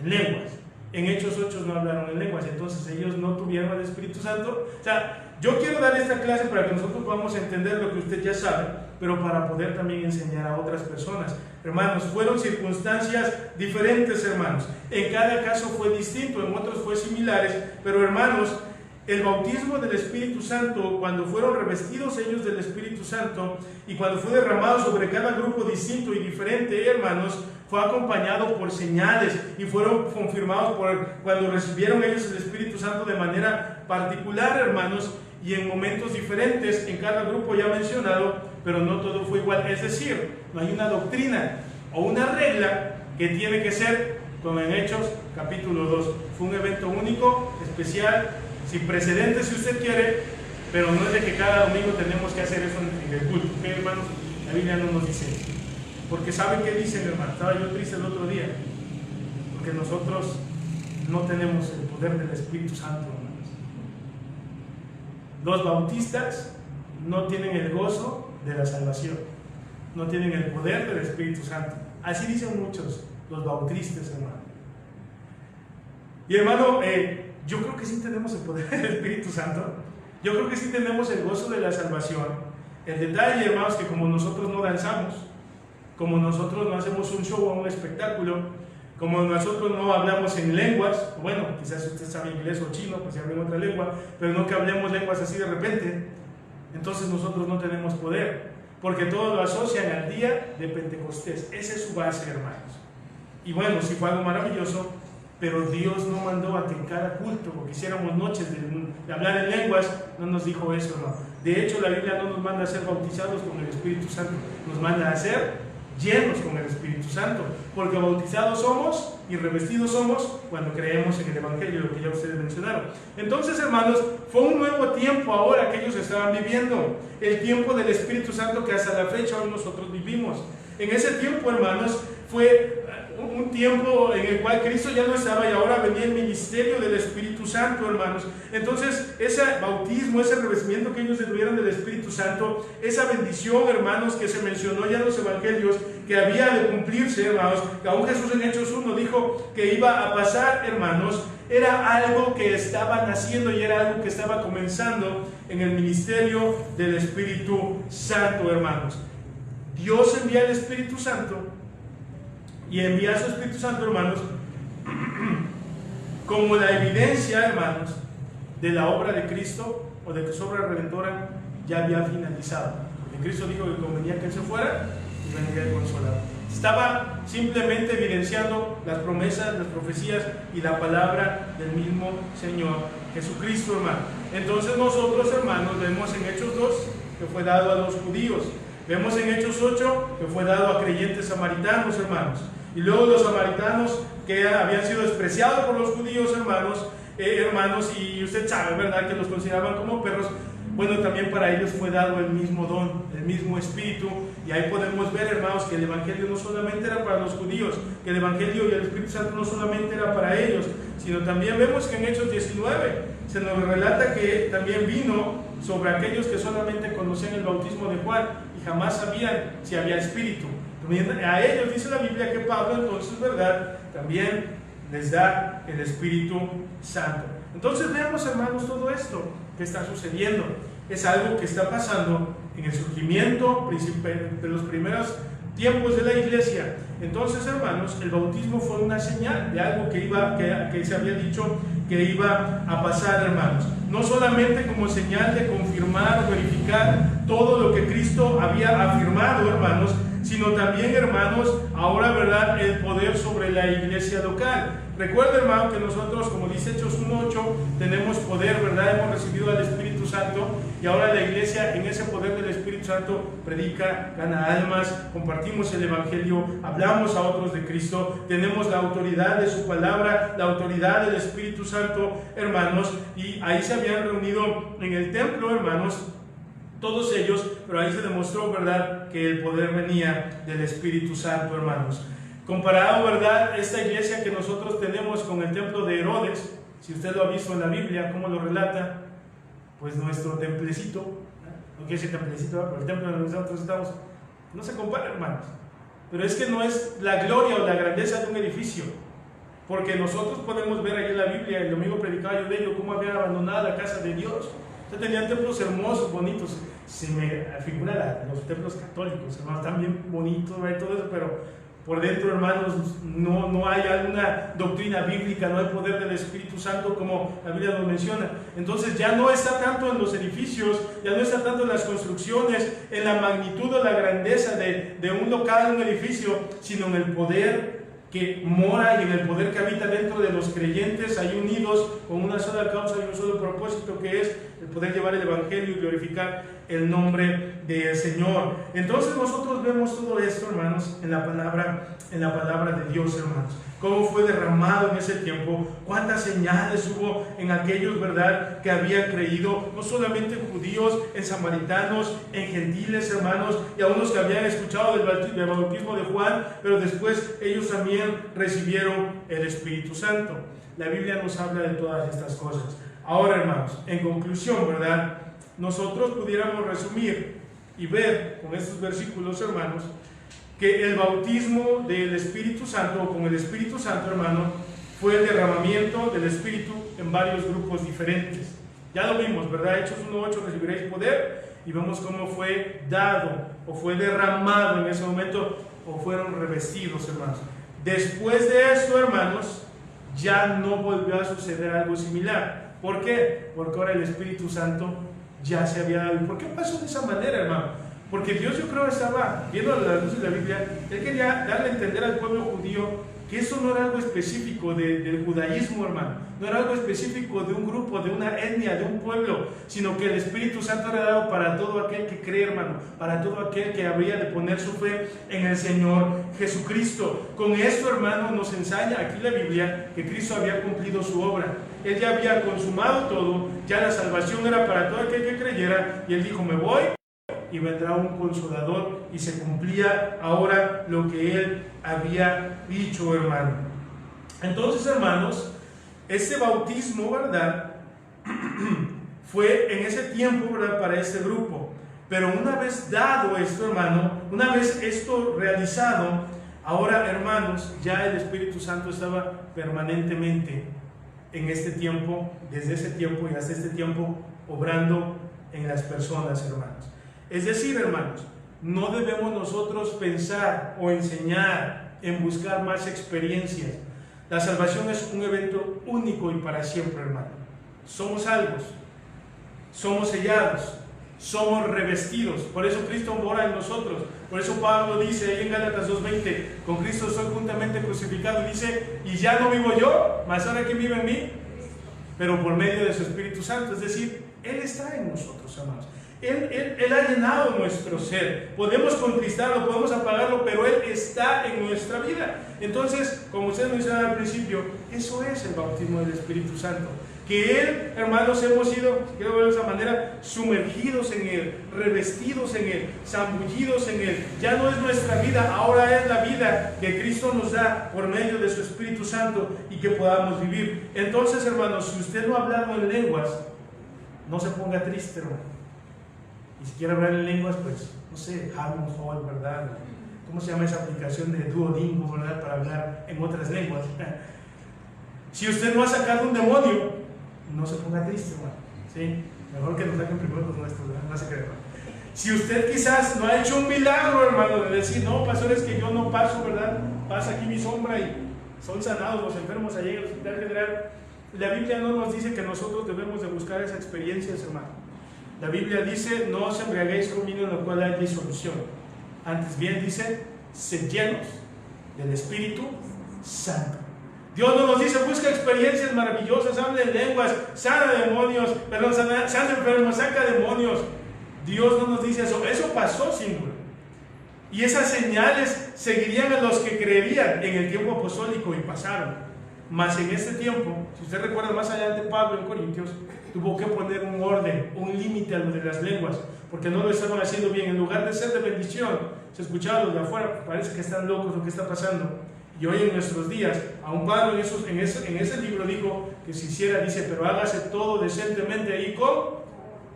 en lenguas. En Hechos 8 no hablaron en lenguas, entonces ellos no tuvieron el Espíritu Santo. O sea, yo quiero dar esta clase para que nosotros podamos entender lo que usted ya sabe, pero para poder también enseñar a otras personas. Hermanos, fueron circunstancias diferentes, hermanos. En cada caso fue distinto, en otros fue similares, pero hermanos, el bautismo del Espíritu Santo, cuando fueron revestidos ellos del Espíritu Santo y cuando fue derramado sobre cada grupo distinto y diferente, hermanos, fue acompañado por señales y fueron confirmados cuando recibieron ellos el Espíritu Santo de manera particular, hermanos, y en momentos diferentes en cada grupo ya mencionado, pero no todo fue igual. Es decir, no hay una doctrina o una regla que tiene que ser como en Hechos capítulo 2. Fue un evento único, especial, sin precedentes si usted quiere, pero no es de que cada domingo tenemos que hacer eso en el culto. ¿Ok, hermanos? La Biblia no nos dice eso. Porque ¿saben qué dicen, hermano? Estaba yo triste el otro día, porque nosotros no tenemos el poder del Espíritu Santo, hermanos. Los bautistas no tienen el gozo de la salvación, no tienen el poder del Espíritu Santo. Así dicen muchos, los bautistas, hermano. Y hermano, yo creo que sí tenemos el poder del Espíritu Santo. Yo creo que sí tenemos el gozo de la salvación. El detalle, hermanos, que como nosotros no danzamos, como nosotros no hacemos un show o un espectáculo, como nosotros no hablamos en lenguas, bueno, quizás usted sabe inglés o chino, pues se habla en otra lengua, pero no que hablemos lenguas así de repente, entonces nosotros no tenemos poder, porque todos lo asocian al día de Pentecostés. Esa es su base, hermanos. Y bueno, sí fue algo maravilloso, pero Dios no mandó a que en cada culto, porque hiciéramos noches de hablar en lenguas, no nos dijo eso, no. De hecho, la Biblia no nos manda a ser bautizados con el Espíritu Santo, nos manda a ser llenos con el Espíritu Santo, porque bautizados somos y revestidos somos cuando creemos en el Evangelio, lo que ya ustedes mencionaron. Entonces, hermanos, fue un nuevo tiempo ahora que ellos estaban viviendo, el tiempo del Espíritu Santo que hasta la fecha hoy nosotros vivimos. En ese tiempo, hermanos, fue un tiempo en el cual Cristo ya no estaba y ahora venía el ministerio del Espíritu Santo, hermanos. Entonces, ese bautismo, ese revestimiento que ellos tuvieron del Espíritu Santo, esa bendición, hermanos, que se mencionó ya en los evangelios, que había de cumplirse, hermanos, que aún Jesús en Hechos 1 dijo que iba a pasar, hermanos, era algo que estaba naciendo y era algo que estaba comenzando en el ministerio del Espíritu Santo, hermanos. Dios envía el Espíritu Santo y envía a su Espíritu Santo, hermanos, como la evidencia, hermanos, de la obra de Cristo o de que su obra redentora ya había finalizado. Porque Cristo dijo que convenía que Él se fuera y vendría el Consolador. Estaba simplemente evidenciando las promesas, las profecías y la palabra del mismo Señor Jesucristo, hermano. Entonces nosotros, hermanos, vemos en Hechos 2 que fue dado a los judíos. Vemos en Hechos 8 que fue dado a creyentes samaritanos, hermanos. Y luego los samaritanos que habían sido despreciados por los judíos, hermanos, y usted sabe, ¿verdad?, que los consideraban como perros. Bueno, también para ellos fue dado el mismo don, el mismo espíritu. Y ahí podemos ver, hermanos, que el Evangelio no solamente era para los judíos, que el Evangelio y el Espíritu Santo no solamente era para ellos, sino también vemos que en Hechos 19 se nos relata que también vino sobre aquellos que solamente conocían el bautismo de Juan y jamás sabían si había espíritu. También a ellos dice la Biblia que Pablo, entonces, ¿verdad?, también les da el Espíritu Santo. Entonces veamos, hermanos, todo esto que está sucediendo. Es algo que está pasando en el surgimiento de los primeros tiempos de la iglesia. Entonces, hermanos, el bautismo fue una señal de algo que se había dicho que iba a pasar, hermanos. No solamente como señal de confirmar o verificar todo lo que Cristo había afirmado, hermanos, sino también, hermanos, ahora, ¿verdad?, el poder sobre la iglesia local. Recuerda, hermano, que nosotros, como dice Hechos 1:8, tenemos poder, ¿verdad? Hemos recibido al Espíritu Santo y ahora la iglesia, en ese poder del Espíritu Santo, predica, gana almas, compartimos el Evangelio, hablamos a otros de Cristo, tenemos la autoridad de su palabra, la autoridad del Espíritu Santo, hermanos, y ahí se habían reunido en el templo, hermanos, todos ellos, pero ahí se demostró, ¿verdad?, que el poder venía del Espíritu Santo, hermanos. Comparado, ¿verdad?, esta iglesia que nosotros tenemos con el templo de Herodes, si usted lo ha visto en la Biblia, cómo lo relata, pues nuestro templecito, no quiere decir templecito, pero el templo donde nosotros estamos, no se compara, hermanos. pero es que no es la gloria o la grandeza de un edificio. Porque nosotros podemos ver ahí en la Biblia, el domingo predicaba yo de ello, cómo habían abandonado la casa de Dios. Tenían templos hermosos, bonitos. Se me figura los templos católicos, hermanos, también bonitos, ¿verdad? Todo eso, pero por dentro, hermanos, no hay alguna doctrina bíblica, no hay poder del Espíritu Santo como la Biblia nos menciona. Entonces ya no está tanto en los edificios, ya no está tanto en las construcciones, en la magnitud o la grandeza de un local, un edificio, sino en el poder que mora y en el poder que habita dentro de los creyentes, ahí unidos con una sola causa y un solo propósito, que es el poder llevar el Evangelio y glorificar el nombre del Señor. Entonces nosotros vemos todo esto, hermanos, en la palabra de Dios, hermanos. Cómo fue derramado en ese tiempo, cuántas señales hubo en aquellos, ¿verdad?, que habían creído, no solamente en judíos, en samaritanos, en gentiles, hermanos, y a unos que habían escuchado del bautismo de Juan, pero después ellos también recibieron el Espíritu Santo. La Biblia nos habla de todas estas cosas. Ahora, hermanos, en conclusión, ¿verdad?, nosotros pudiéramos resumir y ver con estos versículos, hermanos, que el bautismo del Espíritu Santo, o con el Espíritu Santo, hermano, fue el derramamiento del Espíritu en varios grupos diferentes. Ya lo vimos, ¿verdad? Hechos 1:8, recibiréis poder, y vemos cómo fue dado, o fue derramado en ese momento, o fueron revestidos, hermanos. Después de esto, hermanos, ya no volvió a suceder algo similar. ¿Por qué? Porque ahora el Espíritu Santo ya se había dado. ¿Y por qué pasó de esa manera, hermano? Porque Dios, yo creo, estaba viendo la luz de la Biblia. Él quería darle a entender al pueblo judío que eso no era algo específico del judaísmo, hermano. No era algo específico de un grupo, de una etnia, de un pueblo, sino que el Espíritu Santo era dado para todo aquel que cree, hermano, para todo aquel que habría de poner su fe en el Señor Jesucristo. Con esto, hermano, nos enseña aquí la Biblia que Cristo había cumplido su obra. Él ya había consumado todo, ya la salvación era para todo aquel que creyera, y Él dijo: me voy, y vendrá un consolador, y se cumplía ahora lo que Él había dicho, hermano. Entonces, hermanos, este bautismo, ¿verdad?, fue en ese tiempo, ¿verdad?, para este grupo. Pero una vez dado esto, hermano, una vez esto realizado, ahora, hermanos, ya el Espíritu Santo estaba permanentemente en este tiempo, desde ese tiempo y hasta este tiempo, obrando en las personas, hermanos. Es decir, hermanos, no debemos nosotros pensar o enseñar en buscar más experiencias. La salvación es un evento único y para siempre, hermano. Somos salvos, somos sellados, somos revestidos. Por eso Cristo mora en nosotros. Por eso Pablo dice ahí en Gálatas 2:20: con Cristo soy juntamente crucificado. Dice: y ya no vivo yo, mas ahora ¿quién vive en mí? Pero por medio de su Espíritu Santo. Es decir, Él está en nosotros, hermanos. Él ha llenado nuestro ser. Podemos contristarlo, podemos apagarlo, pero Él está en nuestra vida. Entonces, como ustedes mencionaron al principio, eso es el bautismo del Espíritu Santo. Que Él, hermanos, hemos sido, quiero ver de esa manera, sumergidos en Él, revestidos en Él, zambullidos en Él. Ya no es nuestra vida, ahora es la vida que Cristo nos da por medio de su Espíritu Santo y que podamos vivir. Entonces, hermanos, si usted no ha hablado en lenguas, no se ponga triste, hermano. Y si quiere hablar en lenguas, pues, no sé, Hammond Hall, ¿verdad? ¿Cómo se llama esa aplicación de Duolingo, ¿verdad?, para hablar en otras lenguas? Si usted no ha sacado un demonio, no se ponga triste, hermano. ¿Sí? Mejor que nos saquen primero los nuestros, ¿verdad? No se cree, hermano. Si usted quizás no ha hecho un milagro, hermano, de decir: no, pastor, es que yo no paso, ¿verdad? Pasa aquí mi sombra y son sanados los enfermos allá en el hospital general. La Biblia no nos dice que nosotros debemos de buscar esas experiencias, hermano. La Biblia dice: no os embriaguéis con vino en lo cual hay disolución. Antes bien dice: sed llenos del Espíritu Santo. Dios no nos dice: busca experiencias maravillosas, habla en lenguas, sana demonios, sana enfermos, saca demonios. Dios no nos dice eso. Eso pasó sin duda. Y esas señales seguirían a los que creerían en el tiempo apostólico y pasaron. Mas en este tiempo, si usted recuerda más adelante, Pablo en Corintios tuvo que poner un orden, un límite a lo de las lenguas, porque no lo estaban haciendo bien. En lugar de ser de bendición, se escuchaba los de afuera: parece que están locos lo que está pasando. Y hoy en nuestros días, aún Pablo en ese libro dijo que se hiciera, dice: pero hágase todo decentemente y con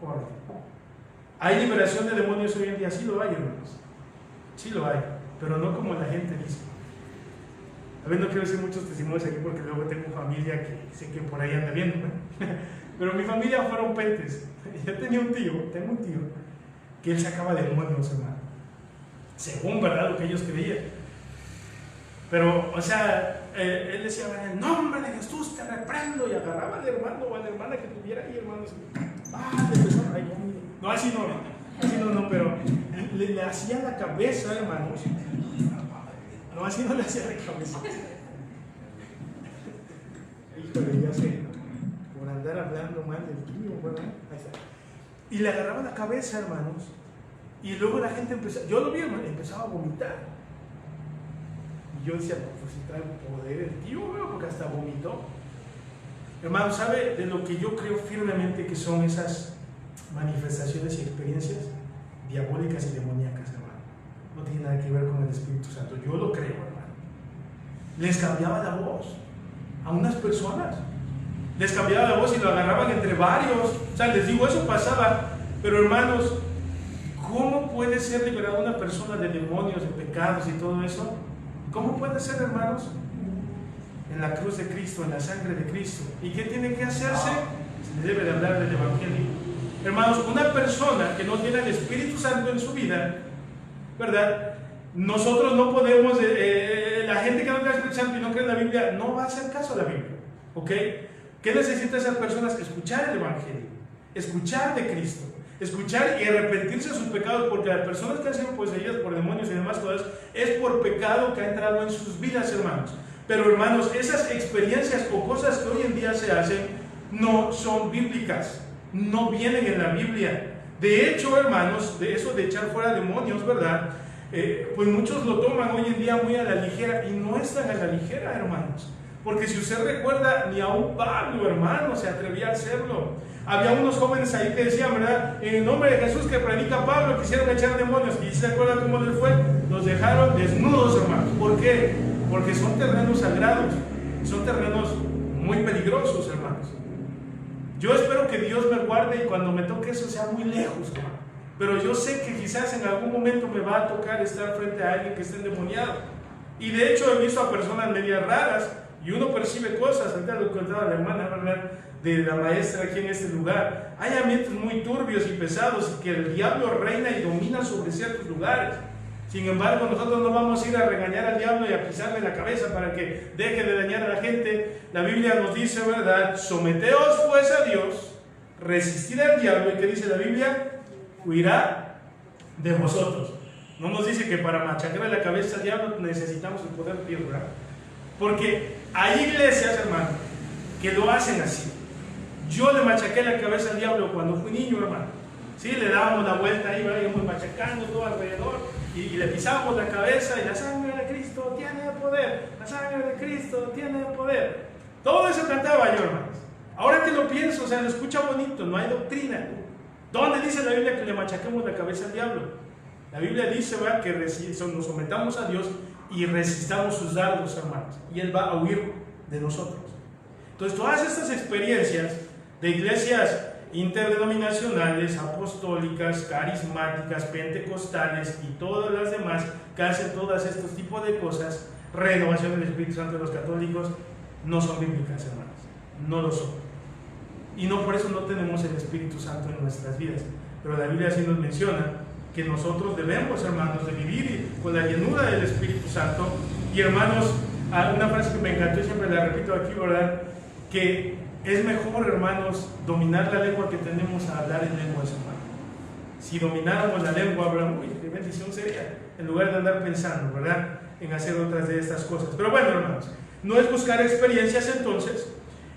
orden. ¿Hay liberación de demonios hoy en día? Sí lo hay, hermanos. Sí lo hay. pero no como la gente dice. A ver, no quiero decir muchos testimonios aquí porque luego tengo familia que sé que por ahí anda viendo, ¿no? Pero mi familia fueron pentes. Yo tengo un tío, que él sacaba demonios, hermano. Según, ¿verdad?, lo que ellos creían. Pero, o sea, él decía, en el nombre de Jesús te reprendo, y agarraba al hermano o a la hermana que tuviera ahí, hermanos. No, así no, pero le hacía la cabeza, hermanos. No, así no le hacía la cabeza. Híjole, ya sé, por andar hablando mal del tío, ¿verdad? Ahí está. Y le agarraba la cabeza, hermanos. Y luego la gente empezaba, yo lo vi, hermano, empezaba a vomitar. Y yo decía, pues si trae poder el tío, ¿no? Porque hasta vomitó. Hermano, ¿sabe de lo que yo creo firmemente que son esas manifestaciones y experiencias diabólicas y demoníacas, hermano? No tiene nada que ver con el Espíritu Santo. Yo lo creo, hermano. Les cambiaba la voz a unas personas. Les cambiaba la voz y lo agarraban entre varios. O sea, les digo, eso pasaba. Pero, hermanos, ¿cómo puede ser liberada una persona de demonios, de pecados y todo eso? ¿Cómo puede ser, hermanos? En la cruz de Cristo, en la sangre de Cristo. ¿Y qué tiene que hacerse? Se le debe de hablar del Evangelio. Hermanos, una persona que no tiene el Espíritu Santo en su vida, ¿verdad? Nosotros no podemos, la gente que no tiene el Espíritu Santo y no cree en la Biblia, no va a hacer caso a la Biblia, ¿ok? ¿Qué necesitan esas personas? Escuchar el Evangelio, escuchar de Cristo, escuchar y arrepentirse de sus pecados, porque las personas que han sido poseídas por demonios y demás cosas, es por pecado que ha entrado en sus vidas, hermanos. Pero, hermanos, esas experiencias o cosas que hoy en día se hacen no son bíblicas, no vienen en la Biblia. De hecho, hermanos, de eso de echar fuera demonios, ¿verdad? Pues muchos lo toman hoy en día muy a la ligera, y no es tan a la ligera, hermanos. Porque si usted recuerda, ni aún Pablo, hermano, se atrevía a hacerlo. Había unos jóvenes ahí que decían, ¿verdad? En el nombre de Jesús que predica Pablo, quisieron echar demonios. ¿Y se acuerdan cómo les fue? Los dejaron desnudos, hermanos. ¿Por qué? Porque son terrenos sagrados, son terrenos muy peligrosos, hermanos. Yo espero que Dios me guarde y cuando me toque eso sea muy lejos, hermano. Pero yo sé que quizás en algún momento me va a tocar estar frente a alguien que esté endemoniado. Y de hecho he visto a personas medias raras y uno percibe cosas. Ahorita lo contaba la hermana, ¿verdad?, de la maestra aquí en este lugar. Hay ambientes muy turbios y pesados y que el diablo reina y domina sobre ciertos lugares. Sin embargo, nosotros no vamos a ir a regañar al diablo y a pisarle la cabeza para que deje de dañar a la gente. La Biblia nos dice, ¿verdad? Someteos pues a Dios, resistid al diablo. ¿Y qué dice la Biblia? Huirá de vosotros. No nos dice que para machacarle la cabeza al diablo necesitamos el poder de Dios, ¿verdad? Porque hay iglesias, hermano, que lo hacen así. Yo le machaqué la cabeza al diablo cuando fui niño, hermano. Sí, le dábamos la vuelta ahí, ¿verdad? Íbamos machacando todo alrededor y le pisábamos la cabeza, y la sangre de Cristo tiene poder, la sangre de Cristo tiene poder. Todo eso cantaba yo, hermanos. Ahora que lo pienso, o sea, lo escucha bonito, no hay doctrina. ¿Dónde dice la Biblia que le machaquemos la cabeza al diablo? La Biblia dice, ¿verdad?, que nos sometamos a Dios y resistamos sus dardos, hermanos, y Él va a huir de nosotros. Entonces, todas estas experiencias de iglesias interdenominacionales, apostólicas, carismáticas, pentecostales y todas las demás que hacen todos estos tipos de cosas, renovación del Espíritu Santo de los católicos, no son bíblicas, hermanos, no lo son. Y no por eso no tenemos el Espíritu Santo en nuestras vidas. Pero la Biblia sí nos menciona que nosotros debemos, hermanos, de vivir con la llenura del Espíritu Santo. Y, hermanos, una frase que me encantó y siempre la repito aquí, ¿verdad?, que es mejor, hermanos, dominar la lengua que tenemos a hablar en lenguas, hermanos. Si domináramos la lengua, ¿verdad?, uy, qué bendición sería, en lugar de andar pensando, ¿verdad?, en hacer otras de estas cosas. Pero bueno, hermanos, no es buscar experiencias. Entonces,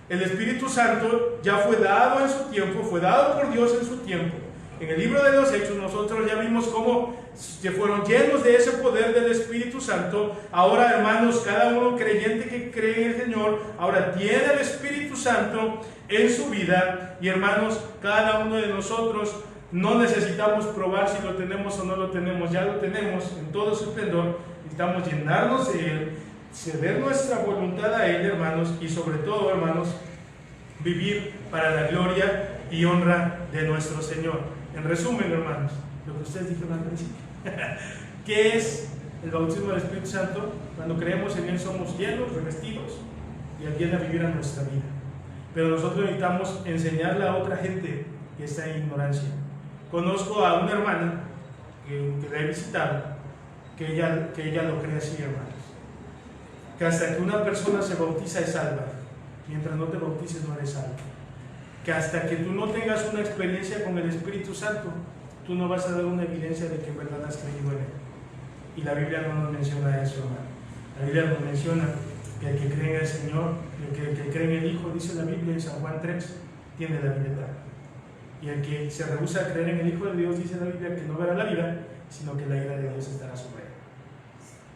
el Espíritu Santo ya fue dado en su tiempo, fue dado por Dios en su tiempo. En el libro de los Hechos nosotros ya vimos cómo se fueron llenos de ese poder del Espíritu Santo. Ahora, hermanos, cada uno creyente que cree en el Señor, ahora tiene el Espíritu Santo en su vida. Y, hermanos, cada uno de nosotros no necesitamos probar si lo tenemos o no lo tenemos. Ya lo tenemos en todo su esplendor. Necesitamos llenarnos de Él, ceder nuestra voluntad a Él, hermanos, y sobre todo, hermanos, vivir para la gloria y honra de nuestro Señor. En resumen, hermanos, lo que ustedes dijeron al principio, ¿qué es el bautismo del Espíritu Santo, cuando creemos en Él somos llenos, revestidos y Él viene a vivir a nuestra vida. Pero nosotros necesitamos enseñarle a otra gente que está en ignorancia. Conozco a una hermana que la he visitado, que ella lo cree así, hermanos. Que hasta que una persona se bautiza es salva, mientras no te bautices no eres salvo. Que hasta que tú no tengas una experiencia con el Espíritu Santo, tú no vas a dar una evidencia de que en verdad has creído en Él. Y la Biblia no nos menciona eso, hermano. La Biblia nos menciona que el que cree en el Señor, el que cree en el Hijo, dice la Biblia en San Juan 3, tiene la vida eterna. Y el que se rehúsa a creer en el Hijo de Dios, dice la Biblia, que no verá la vida, sino que la ira de Dios estará sobre él.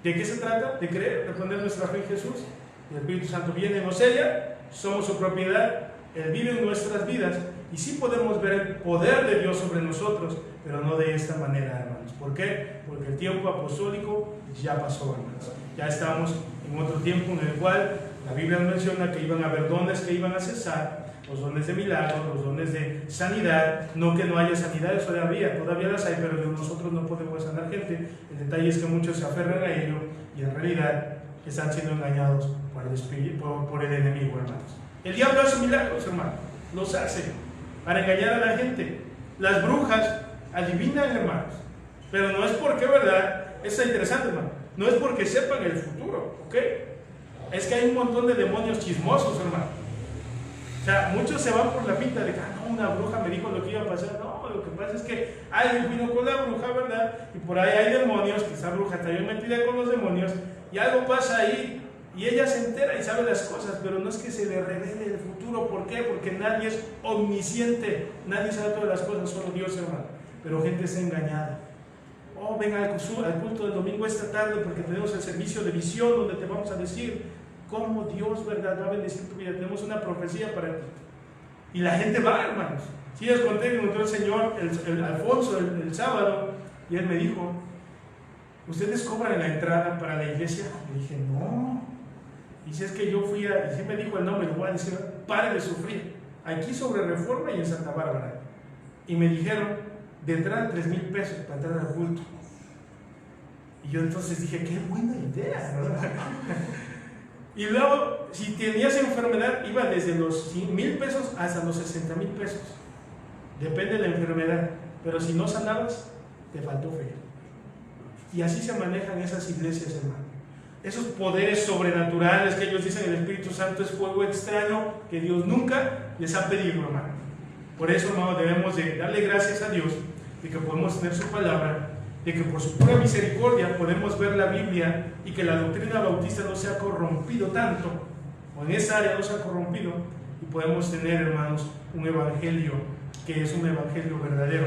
¿De qué se trata? De creer, de poner nuestra fe en Jesús. El Espíritu Santo viene, nos sella, somos su propiedad, Él vive en nuestras vidas, y sí podemos ver el poder de Dios sobre nosotros, pero no de esta manera, hermanos. ¿Por qué? Porque el tiempo apostólico ya pasó, hermanos. Ya estamos en otro tiempo en el cual la Biblia nos menciona que iban a haber dones que iban a cesar, los dones de milagros, los dones de sanidad. No que no haya sanidades, todavía las hay, pero nosotros no podemos sanar gente. El detalle es que muchos se aferran a ello y en realidad están siendo engañados por el espíritu, por el enemigo, hermanos. El diablo hace milagros, hermanos, los hace para engañar a la gente. Las brujas adivinan, hermanos, pero no es porque, ¿verdad? Eso es interesante, hermano. No es porque sepan el futuro, ¿ok? Es que hay un montón de demonios chismosos, hermano. O sea, muchos se van por la pinta de que no, una bruja me dijo lo que iba a pasar. No, lo que pasa es que alguien vino con la bruja, ¿verdad? Y por ahí hay demonios, que esa bruja está bien metida con los demonios, y algo pasa ahí, y ella se entera y sabe las cosas, pero no es que se le revele el futuro. ¿Por qué? Porque nadie es omnisciente, nadie sabe todas las cosas, solo Dios, hermano. Pero gente está engañada. Oh, ven al culto del domingo esta tarde porque tenemos el servicio de visión donde te vamos a decir cómo Dios, ¿verdad?, va a bendecir tu vida. Tenemos una profecía para ti. Y la gente va, hermanos. Sí, les conté que encontró el Señor, el Alfonso, el sábado, y él me dijo, ¿ustedes cobran la entrada para la iglesia? Le dije, no. Y si es que yo fui y sí me dijo el nombre, le voy a decir, pare de sufrir. Aquí sobre Reforma y en Santa Bárbara. Y me dijeron, de entrada 3,000 pesos para entrar al culto. Y yo entonces dije, qué buena idea, ¿verdad? Y luego, si tenías enfermedad, iba desde los 1,000 pesos hasta los 60,000 pesos. Depende de la enfermedad. Pero si no sanabas, te faltó fe. Y así se manejan esas iglesias, hermano. Esos poderes sobrenaturales que ellos dicen el Espíritu Santo es fuego extraño que Dios nunca les ha pedido, hermano. Por eso, hermano, debemos de darle gracias a Dios de que podemos tener su palabra, de que por su pura misericordia podemos ver la Biblia y que la doctrina bautista no se ha corrompido tanto, o en esa área no se ha corrompido, y podemos tener, hermanos, un evangelio que es un evangelio verdadero.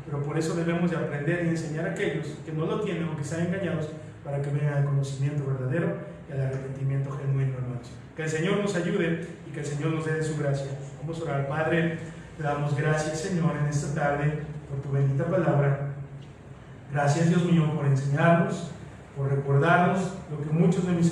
Pero por eso debemos de aprender y enseñar a aquellos que no lo tienen o que están engañados para que vengan al conocimiento verdadero y al arrepentimiento genuino, hermanos. Que el Señor nos ayude y que el Señor nos dé de su gracia. Vamos a orar. Padre, te damos gracias, Señor, en esta tarde por tu bendita palabra. Gracias, Dios mío, por enseñarnos, por recordarnos lo que muchos de mis hermanos